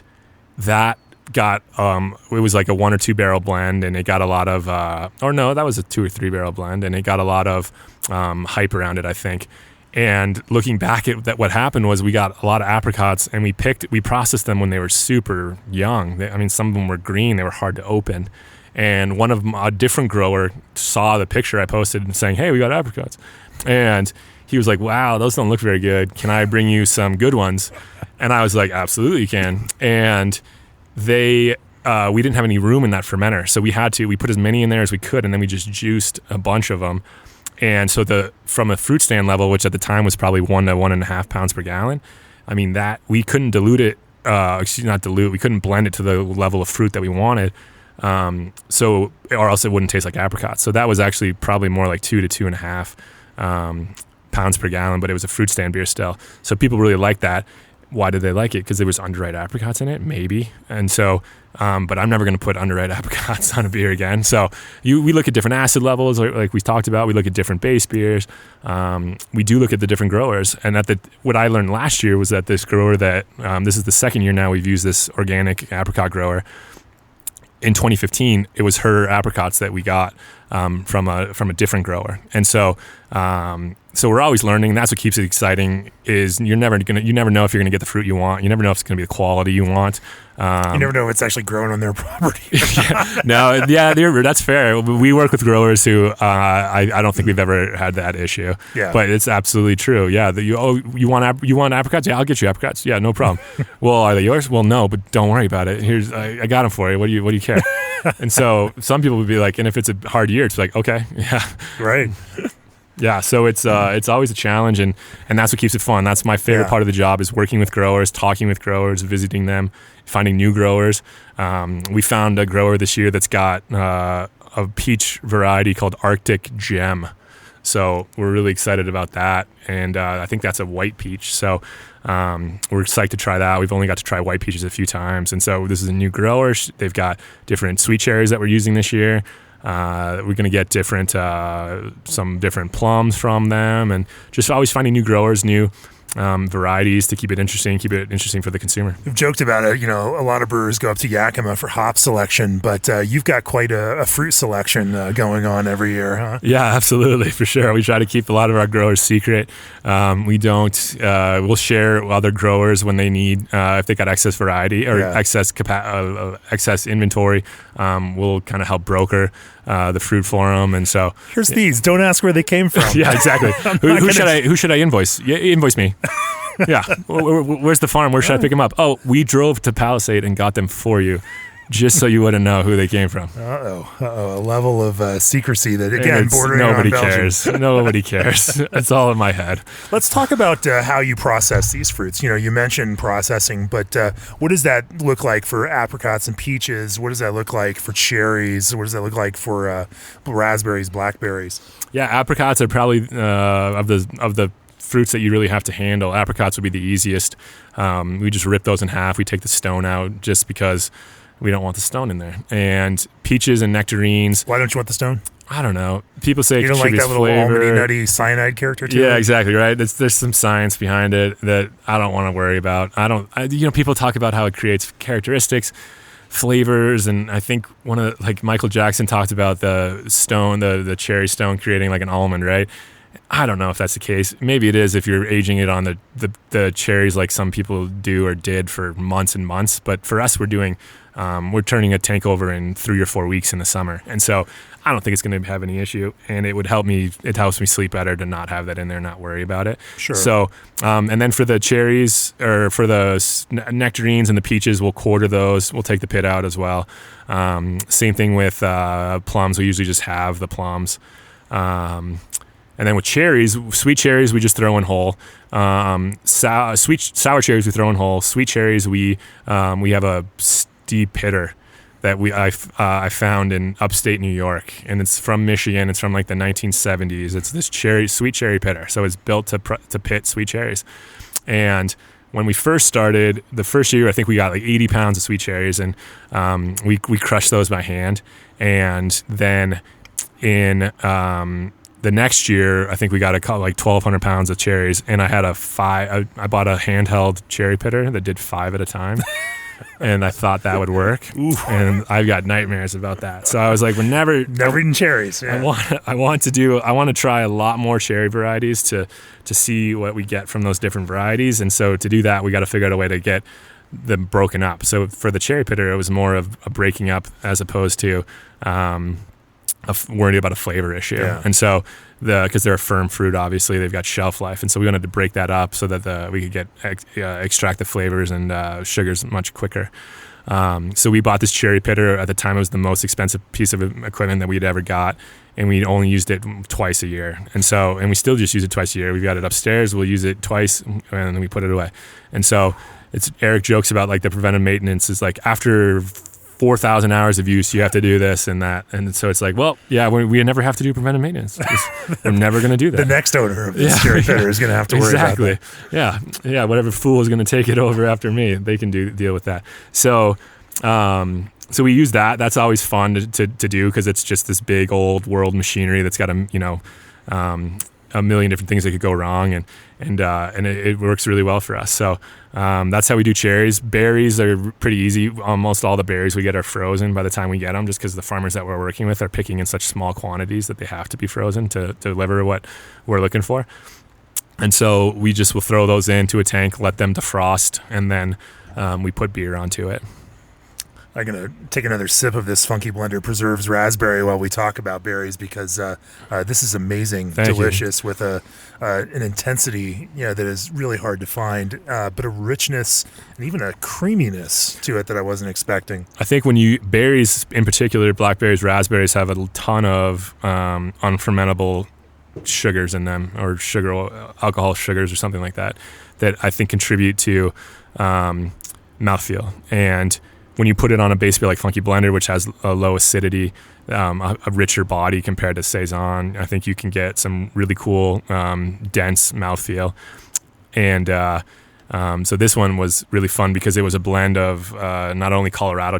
that got, it was like a 1 or 2 barrel blend, and it got a lot of, that was a 2 or 3 barrel blend, and it got a lot of hype around it, I think. And looking back at that, what happened was we got a lot of apricots, and we processed them when they were super young. Some of them were green, they were hard to open. And one of them, a different grower, saw the picture I posted and saying, "Hey, we got apricots." And he was like, "Wow, those don't look very good. Can I bring you some good ones?" And I was like, "Absolutely, you can." And we didn't have any room in that fermenter. So we put as many in there as we could, and then we just juiced a bunch of them. And so from a fruit stand level, which at the time was probably 1 to 1.5 pounds per gallon, that we couldn't dilute it, we couldn't blend it to the level of fruit that we wanted. Or else it wouldn't taste like apricots. So that was actually probably more like 2 to 2.5 pounds per gallon, but it was a fruit stand beer still. So people really liked that. Why did they like it? Because there was underripe apricots in it, maybe. And so, but I'm never going to put underripe apricots on a beer again. So we look at different acid levels, like we talked about. We look at different base beers. We do look at the different growers. And what I learned last year was that this grower this is the second year now we've used this organic apricot grower. In 2015, it was her apricots that we got from a different grower, and so we're always learning. That's what keeps it exciting. Is you never know if you're gonna get the fruit you want. You never know if it's gonna be the quality you want. You never know if it's actually grown on their property. That's fair. We work with growers who I don't think we've ever had that issue. Yeah, but it's absolutely true. Yeah, you want apricots? Yeah, I'll get you apricots. Yeah, no problem. Well, are they yours? Well, no, but don't worry about it. I got them for you. What do you care? And so some people would be like, and if it's a hard year, it's like, okay, yeah, right. Yeah, so it's always a challenge, and that's what keeps it fun. That's my favorite part of the job, is working with growers, talking with growers, visiting them, finding new growers. We found a grower this year that's got a peach variety called Arctic Gem. So we're really excited about that, and I think that's a white peach. So we're psyched to try that. We've only got to try white peaches a few times, and so this is a new grower. They've got different sweet cherries that we're using this year. We're going to get some different plums from them, and just always finding new growers, new varieties to keep it interesting for the consumer. We've joked about it. A lot of brewers go up to Yakima for hop selection, but you've got quite a fruit selection going on every year, huh? Yeah, absolutely, for sure. We try to keep a lot of our growers secret. We don't. We'll share other growers when they need, if they got excess variety or excess inventory. We'll kind of help broker the fruit for them, and so here's these. Don't ask where they came from. Yeah, exactly. Who should I invoice? Yeah, invoice me. Yeah. Where's the farm? Where should I pick them up? Oh, we drove to Palisade and got them for you, just so you wouldn't know who they came from. A level of secrecy that, again, bordering on Belgium. Nobody cares. It's all in my head. Let's talk about how you process these fruits. You mentioned processing, but what does that look like for apricots and peaches? What does that look like for cherries? What does that look like for raspberries, blackberries? Yeah, apricots are probably of the fruits that you really have to handle. Apricots would be the easiest. We just rip those in half. We take the stone out just because we don't want the stone in there. And peaches and nectarines. Why don't you want the stone? I don't know. People say you don't like that little almondy, nutty cyanide character to it? Yeah, exactly, right? There's some science behind it that I don't want to worry about. People talk about how it creates characteristics, flavors, and I think Michael Jackson talked about the stone, the cherry stone creating like an almond, right? I don't know if that's the case. Maybe it is if you're aging it on the cherries like some people do or did for months and months. But for us, we're turning a tank over in 3 or 4 weeks in the summer. And so I don't think it's going to have any issue. And it helps me sleep better to not have that in there, not worry about it. Sure. So, and then for the cherries or for the nectarines and the peaches, we'll quarter those. We'll take the pit out as well. Same thing with plums. We usually just have the plums. And then with cherries, sweet cherries, we just throw in whole. Sour cherries, we throw in whole. Sweet cherries, we have a steep pitter that I found in upstate New York, and it's from Michigan. It's from like the 1970s. It's this sweet cherry pitter, so it's built to pit sweet cherries. And when we first started, the first year, I think we got like 80 pounds of sweet cherries, and we crushed those by hand. And then in the next year, I think we got like 1,200 pounds of cherries, and I had I bought a handheld cherry pitter that did 5 at a time, and I thought that would work. And I've got nightmares about that. So I was like, we're never eating cherries. Yeah. I want to try a lot more cherry varieties to see what we get from those different varieties. And so to do that, we got to figure out a way to get them broken up. So for the cherry pitter, it was more of a breaking up as opposed to worried about a flavor issue. Yeah. And so because they're a firm fruit, obviously they've got shelf life, and so we wanted to break that up so that we could extract the flavors and sugars much quicker. So we bought this cherry pitter. At the time, it was the most expensive piece of equipment that we'd ever got, and we only used it twice a year. And we still just use it twice a year. We've got it upstairs. We'll use it twice, and then we put it away. And so Eric jokes about like the preventive maintenance is like after 4,000 hours of use, you have to do this and that. And so it's like, well, yeah, we never have to do preventive maintenance. We're never going to do that. The next owner of this cherry pitter is going to have to worry about that. Exactly. Yeah. Whatever fool is going to take it over after me, they can deal with that. So we use that. That's always fun to do because it's just this big old world machinery that's got a million different things that could go wrong, and it works really well for us. So that's how we do cherries. Berries are pretty easy. Almost all the berries we get are frozen by the time we get them, just because the farmers that we're working with are picking in such small quantities that they have to be frozen to deliver what we're looking for. And so we just will throw those into a tank, let them defrost, and then we put beer onto it. I'm going to take another sip of this Funky Blender Preserves Raspberry while we talk about berries, because this is amazing, delicious, with an intensity that is really hard to find, but a richness and even a creaminess to it that I wasn't expecting. I think berries in particular, blackberries, raspberries, have a ton of unfermentable sugars in them, or alcohol sugars or something like that I think contribute to mouthfeel. And when you put it on a base beer like Funky Blender, which has a low acidity, a richer body compared to Saison, I think you can get some really cool, dense mouthfeel. And so this one was really fun because it was a blend of not only Colorado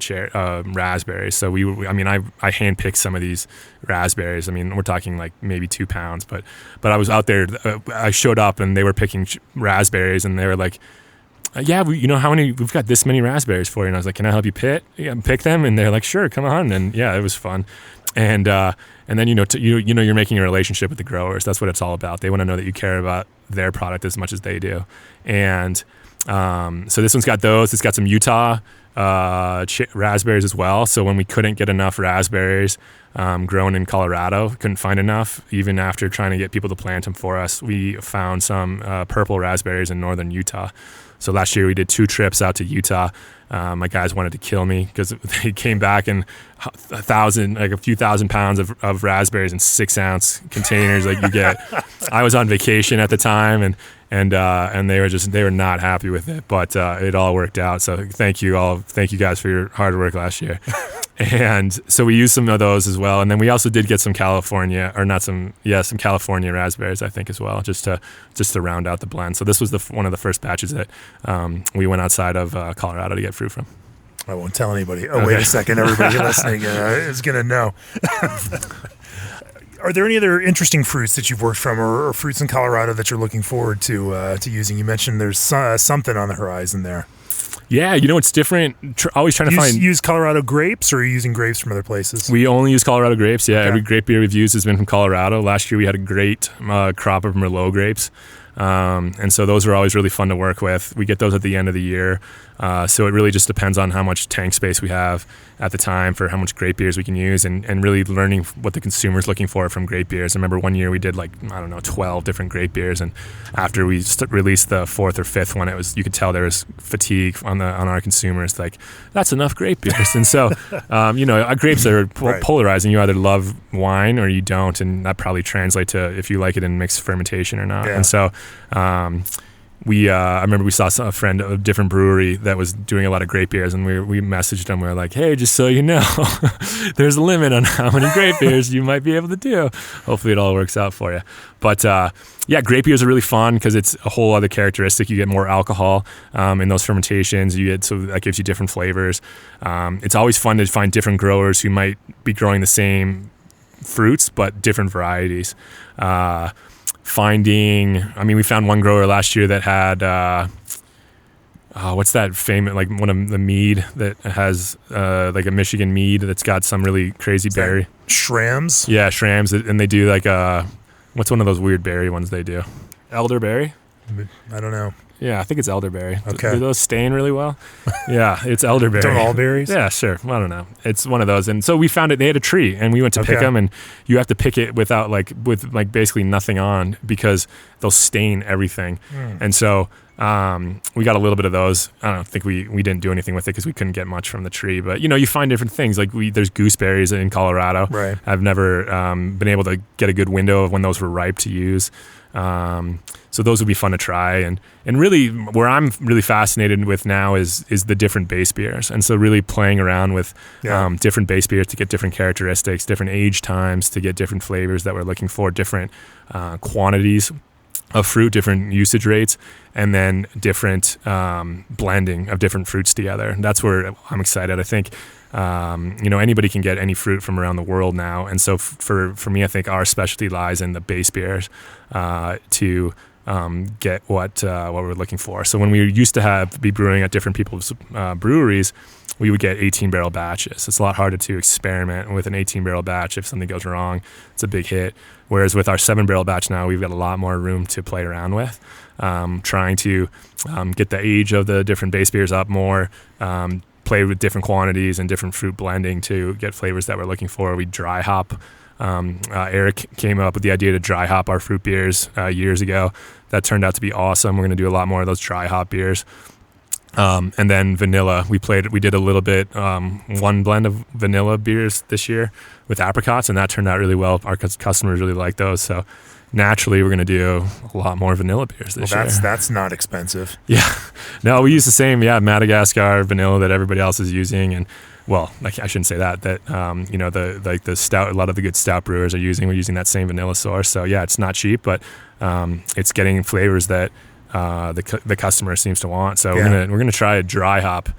raspberries. So I handpicked some of these raspberries. I mean, we're talking like maybe 2 pounds, but I was out there. I showed up and they were picking raspberries, and they were like, yeah, we've got this many raspberries for you. And I was like, can I help you pick them? And they're like, sure, come on. And yeah, it was fun. And then, you're making a relationship with the growers. That's what it's all about. They want to know that you care about their product as much as they do. And so this one's got those. It's got some Utah raspberries as well. So when we couldn't get enough raspberries grown in Colorado, couldn't find enough, even after trying to get people to plant them for us, we found some purple raspberries in northern Utah. So last year we did 2 trips out to Utah. My guys wanted to kill me because they came back in a few thousand pounds of raspberries in 6-ounce containers like you get. I was on vacation at the time, and they were not happy with it, but it all worked out. So thank you guys for your hard work last year. And so we used some of those as well, and then we also did get some California raspberries, I think, as well, just to round out the blend. So this was one of the first batches that we went outside of Colorado to get fruit from. I won't tell anybody. Oh, okay. Wait a second, everybody listening is going to know. Are there any other interesting fruits that you've worked from, or fruits in Colorado that you're looking forward to using? You mentioned there's something on the horizon there. Yeah, it's different. Always trying to find. Use Colorado grapes, or are you using grapes from other places? We only use Colorado grapes. Yeah, Okay. Every grape beer we've used has been from Colorado. Last year we had a great crop of Merlot grapes. And so those are always really fun to work with. We get those at the end of the year. So it really just depends on how much tank space we have at the time for how much grape beers we can use, and really learning what the consumer's looking for from grape beers. I remember one year we did 12 different grape beers, and after we released the fourth or fifth one, you could tell there was fatigue on our consumers. Like, that's enough grape beers. And so, our grapes are polarizing. You either love wine or you don't, and that probably translates to if you like it in mixed fermentation or not. Yeah. And so, I remember we saw a friend of a different brewery that was doing a lot of grape beers, and we messaged them. We were like, hey, just so you know, there's a limit on how many grape beers you might be able to do. Hopefully it all works out for you. But grape beers are really fun because it's a whole other characteristic. You get more alcohol in those fermentations. So that gives you different flavors. It's always fun to find different growers who might be growing the same fruits but different varieties. We found one grower last year that had what's that famous, like one of the mead that has like a Michigan mead that's got some really crazy berry. Shrams? Yeah, Shrams, and they do like what's one of those weird berry ones they do? Elderberry? I don't know. Yeah, I think it's elderberry. Okay. Do those stain really well? Yeah, it's elderberry. Don't all berries? Yeah, sure. I don't know. It's one of those. And so we found it. They had a tree, and we went to pick them, and you have to pick it with basically nothing on because they'll stain everything. And so we got a little bit of those. I don't think we didn't do anything with it because we couldn't get much from the tree. But, you find different things. Like there's gooseberries in Colorado. Right. I've never been able to get a good window of when those were ripe to use. So those would be fun to try, and really where I'm really fascinated with now is the different base beers, and so really playing around with different base beers to get different characteristics, different age times to get different flavors that we're looking for, different quantities of fruit, different usage rates, and then different blending of different fruits together. And that's where I'm excited. I think anybody can get any fruit from around the world now, and so for me, I think our specialty lies in the base beers to get what we're looking for. So when we used to be brewing at different people's breweries, we would get 18-barrel batches. It's a lot harder to experiment with an 18-barrel batch. If something goes wrong, it's a big hit. Whereas with our 7-barrel batch now, we've got a lot more room to play around with, trying to get the age of the different base beers up more, play with different quantities and different fruit blending to get flavors that we're looking for. We dry hop. Eric came up with the idea to dry hop our fruit beers years ago. That turned out to be awesome. We're going to do a lot more of those dry hop beers. And then vanilla. We did a little bit, one blend of vanilla beers this year with apricots, and that turned out really well. Our customers really like those. So naturally, we're going to do a lot more vanilla beers this year. That's not expensive. Yeah. No, we use the same, Madagascar vanilla that everybody else is using. And well, I shouldn't say that the stout, a lot of the good stout brewers we're using that same vanilla source. So yeah, it's not cheap, but it's getting flavors that the customer seems to want. So we're gonna try a dry hop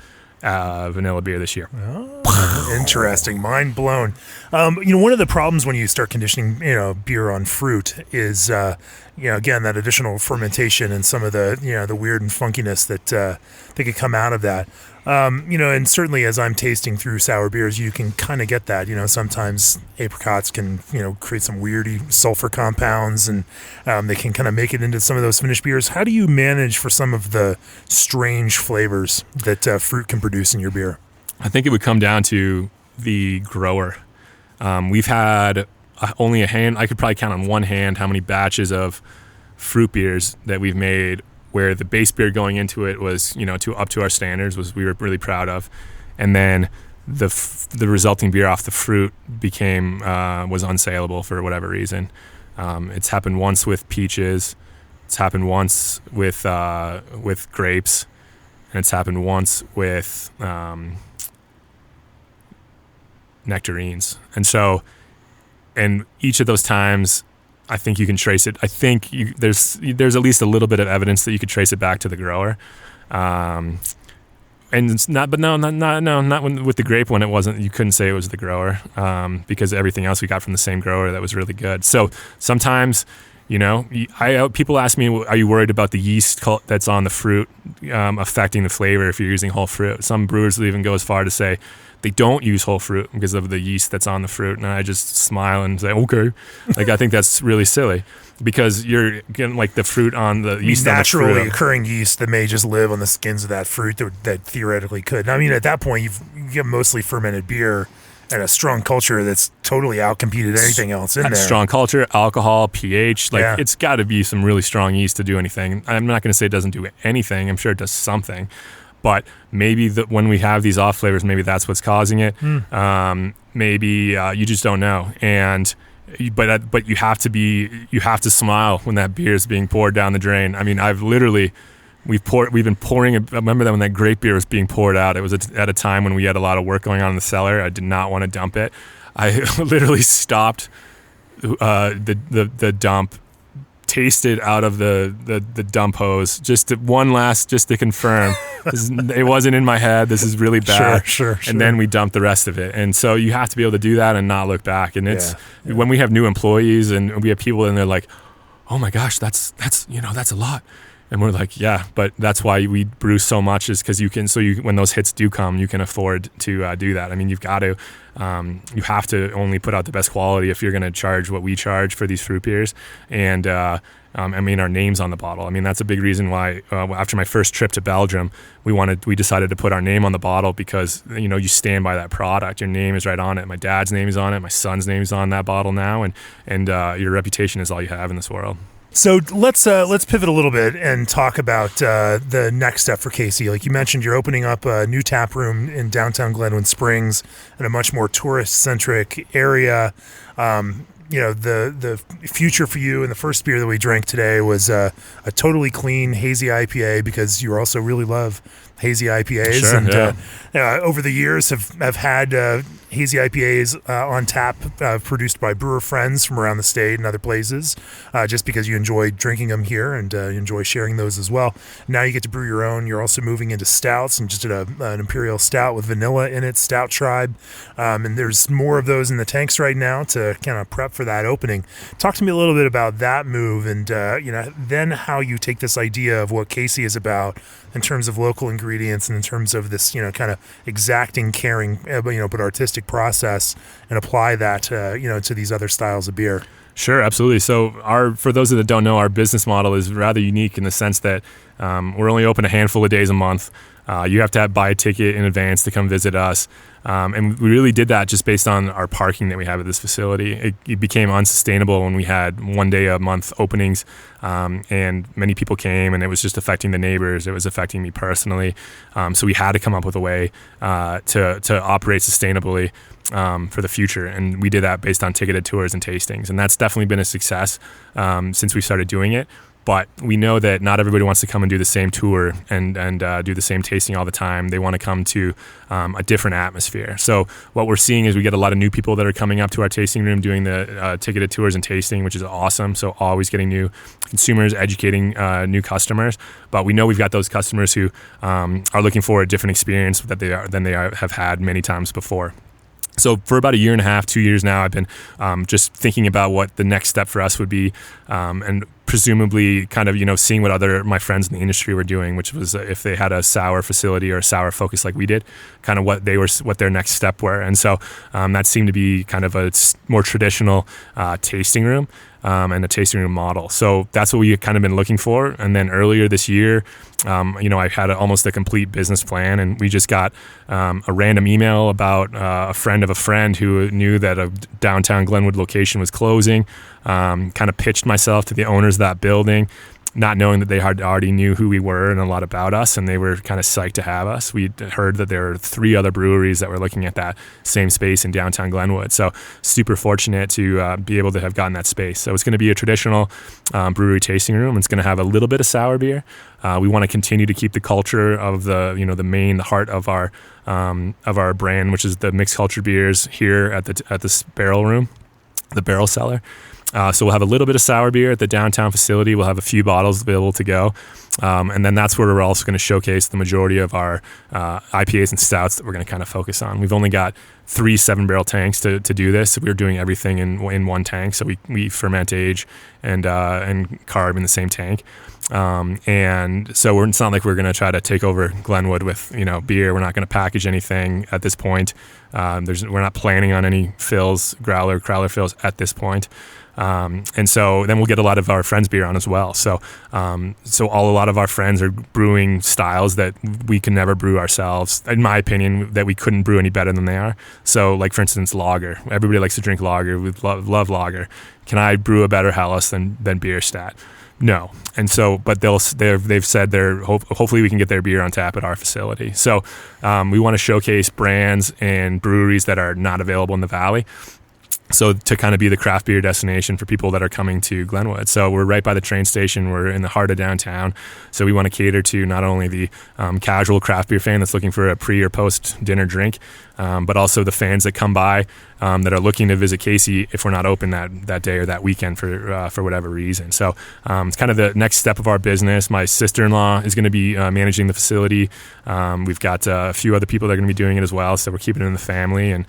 vanilla beer this year. Oh, interesting. Mind blown. One of the problems when you start conditioning, beer on fruit is, again, that additional fermentation and some of the, the weird and funkiness that could come out of that. And certainly as I'm tasting through sour beers, you can kind of get that. Sometimes apricots can, create some weirdy sulfur compounds, and they can kind of make it into some of those finished beers. How do you manage for some of the strange flavors that fruit can produce in your beer? I think it would come down to the grower. We've had only a hand. I could probably count on one hand how many batches of fruit beers that we've made where the base beer going into it was, up to our standards, we were really proud of. And then the resulting beer off the fruit was unsaleable for whatever reason. It's happened once with peaches. It's happened once with grapes. And it's happened once with nectarines. And each of those times, I think you can trace it. I think there's at least a little bit of evidence that you could trace it back to the grower. And it's not with the grape one. It wasn't. You couldn't say it was the grower because everything else we got from the same grower that was really good. So sometimes People ask me, are you worried about the yeast that's on the fruit affecting the flavor if you're using whole fruit? Some brewers will even go as far to say they don't use whole fruit because of the yeast that's on the fruit. And I just smile and say, okay. Like, I think that's really silly because you're getting like the fruit on the yeast naturally on the fruit. Occurring yeast that may just live on the skins of that fruit that theoretically could. I mean, at that point, you get mostly fermented beer and a strong culture that's totally outcompeted anything else in there. Strong culture, alcohol, pH. It's got to be some really strong yeast to do anything. I'm not going to say it doesn't do anything. I'm sure it does something. But maybe when we have these off flavors, maybe that's what's causing it. Maybe you just don't know. But you have to smile when that beer is being poured down the drain. I mean, we've been pouring. I remember that when that grape beer was being poured out, it was at a time when we had a lot of work going on in the cellar. I did not want to dump it. I literally stopped the dump, tasted out of the dump hose just to confirm it wasn't in my head. This is really bad. Sure. And then we dumped the rest of it. And so you have to be able to do that and not look back. And it's when we have new employees and we have people and they're like, oh my gosh, that's a lot. And we're like, yeah, but that's why we brew so much is because when those hits do come, you can afford to do that. I mean, you have to only put out the best quality if you're going to charge what we charge for these fruit beers. And our name's on the bottle. I mean, that's a big reason why after my first trip to Belgium, we decided to put our name on the bottle because, you stand by that product. Your name is right on it. My dad's name is on it. My son's name is on that bottle now. And your reputation is all you have in this world. So let's pivot a little bit and talk about the next step for Casey. Like you mentioned, you're opening up a new tap room in downtown Glenwood Springs in a much more tourist-centric area. The future for you and the first beer that we drank today was a totally clean hazy IPA because you also really love hazy IPAs. Sure, and over the years have had hazy IPAs on tap produced by brewer friends from around the state and other places just because you enjoy drinking them here and you enjoy sharing those as well. Now you get to brew your own. You're also moving into stouts and just did an imperial stout with vanilla in it, Stout Tribe. And there's more of those in the tanks right now to kind of prep for that opening. Talk to me a little bit about that move and then how you take this idea of what Casey is about in terms of local ingredients and in terms of this, kind of exacting, caring, but artistic process and apply that, to these other styles of beer. Sure, absolutely. So for those that don't know, our business model is rather unique in the sense that we're only open a handful of days a month. You have to buy a ticket in advance to come visit us. And we really did that just based on our parking that we have at this facility. It became unsustainable when we had 1 day a month openings, and many people came, and it was just affecting the neighbors. It was affecting me personally. So we had to come up with a way to operate sustainably for the future. And we did that based on ticketed tours and tastings. And that's definitely been a success since we started doing it. But we know that not everybody wants to come and do the same tour and do the same tasting all the time. They want to come to a different atmosphere. So what we're seeing is we get a lot of new people that are coming up to our tasting room doing the ticketed tours and tasting, which is awesome. So always getting new consumers, educating new customers. But we know we've got those customers who are looking for a different experience than they have had many times before. So for about a year and a half, 2 years now, I've been just thinking about what the next step for us would be, and presumably kind of, seeing what my friends in the industry were doing, which was if they had a sour facility or a sour focus like we did, kind of what their next step were. And so that seemed to be kind of a more traditional tasting room and a tasting room model. So that's what we kind of been looking for. And then earlier this year, I had almost a complete business plan, and we just got a random email about a friend of a friend who knew that a downtown Glenwood location was closing. Kind of pitched myself to the owners of that building, not knowing that they already knew who we were and a lot about us, and they were kind of psyched to have us. We'd heard that there were 3 other breweries that were looking at that same space in downtown Glenwood. So super fortunate to be able to have gotten that space. So it's going to be a traditional brewery tasting room. It's going to have a little bit of sour beer. We want to continue to keep the culture of the heart of our brand, which is the mixed culture beers here at this barrel room, the barrel cellar. So we'll have a little bit of sour beer at the downtown facility. We'll have a few bottles available to go. And then that's where we're also going to showcase the majority of our IPAs and stouts that we're going to kind of focus on. We've only got 3 7-barrel tanks to do this. So we're doing everything in one tank. So we ferment, age, and carb in the same tank. And so it's not like we're going to try to take over Glenwood with beer. We're not going to package anything at this point. We're not planning on any fills, growler, crowler fills at this point. And so then we'll get a lot of our friends' beer on as well. So a lot of our friends are brewing styles that we can never brew ourselves, in my opinion, that we couldn't brew any better than they are. So like, for instance, lager. Everybody likes to drink lager. We love lager. Can I brew a better Helles than Bierstadt? No. And so, but they've said hopefully we can get their beer on tap at our facility. So we want to showcase brands and breweries that are not available in the Valley. So to kind of be the craft beer destination for people that are coming to Glenwood. So we're right by the train station. We're in the heart of downtown. So we want to cater to not only the casual craft beer fan that's looking for a pre or post dinner drink, but also the fans that come by that are looking to visit Casey if we're not open that day or that weekend for whatever reason. So it's kind of the next step of our business. My sister-in-law is going to be managing the facility. We've got a few other people that are going to be doing it as well. So we're keeping it in the family, and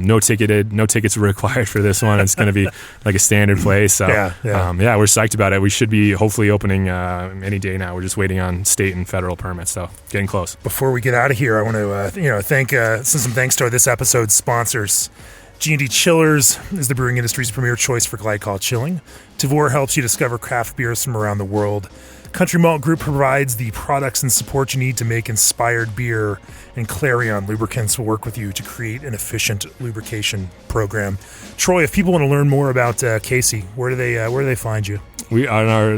no tickets are required for this one. It's going to be like a standard place. So we're psyched about it. We should be hopefully opening any day now. We're just waiting on state and federal permits. So getting close. Before we get out of here, I want to send some thanks to this episode's sponsors. G&D Chillers is the brewing industry's premier choice for glycol chilling. Tavour helps you discover craft beers from around the world. Country Malt Group provides the products and support you need to make inspired beer. And Clarion Lubricants will work with you to create an efficient lubrication program. Troy, if people want to learn more about Casey, where do they find you? We our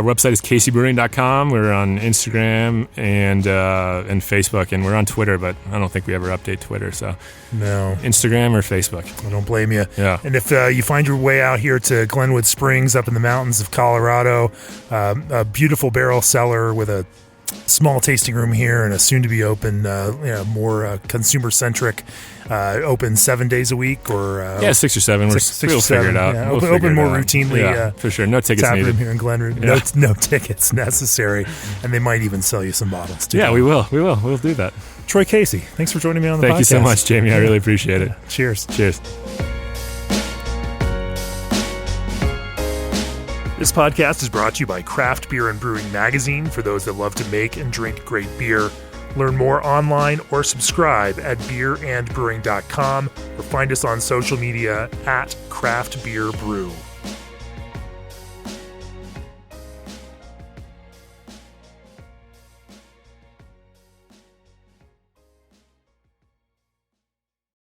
website is caseybrewing.com. We're on Instagram and Facebook, and we're on Twitter, but I don't think we ever update Twitter. So no, Instagram or Facebook. I don't blame you. Yeah. And if you find your way out here to Glenwood Springs, up in the mountains of Colorado, a beautiful barrel cellar with a small tasting room here and a soon-to-be open, more consumer-centric, open 7 days a week or 6 or 7. We'll figure it out. Yeah. We'll open more routinely. For sure. No tickets tap needed. room here in Glenwood. Yeah. No tickets necessary, and they might even sell you some bottles too. Yeah, we will. We'll do that. Troy Casey, thanks for joining me on the podcast. Thank you so much, Jamie. I really appreciate it. Cheers. Cheers. This podcast is brought to you by Craft Beer and Brewing Magazine for those that love to make and drink great beer. Learn more online or subscribe at beerandbrewing.com or find us on social media at Craft Beer Brew.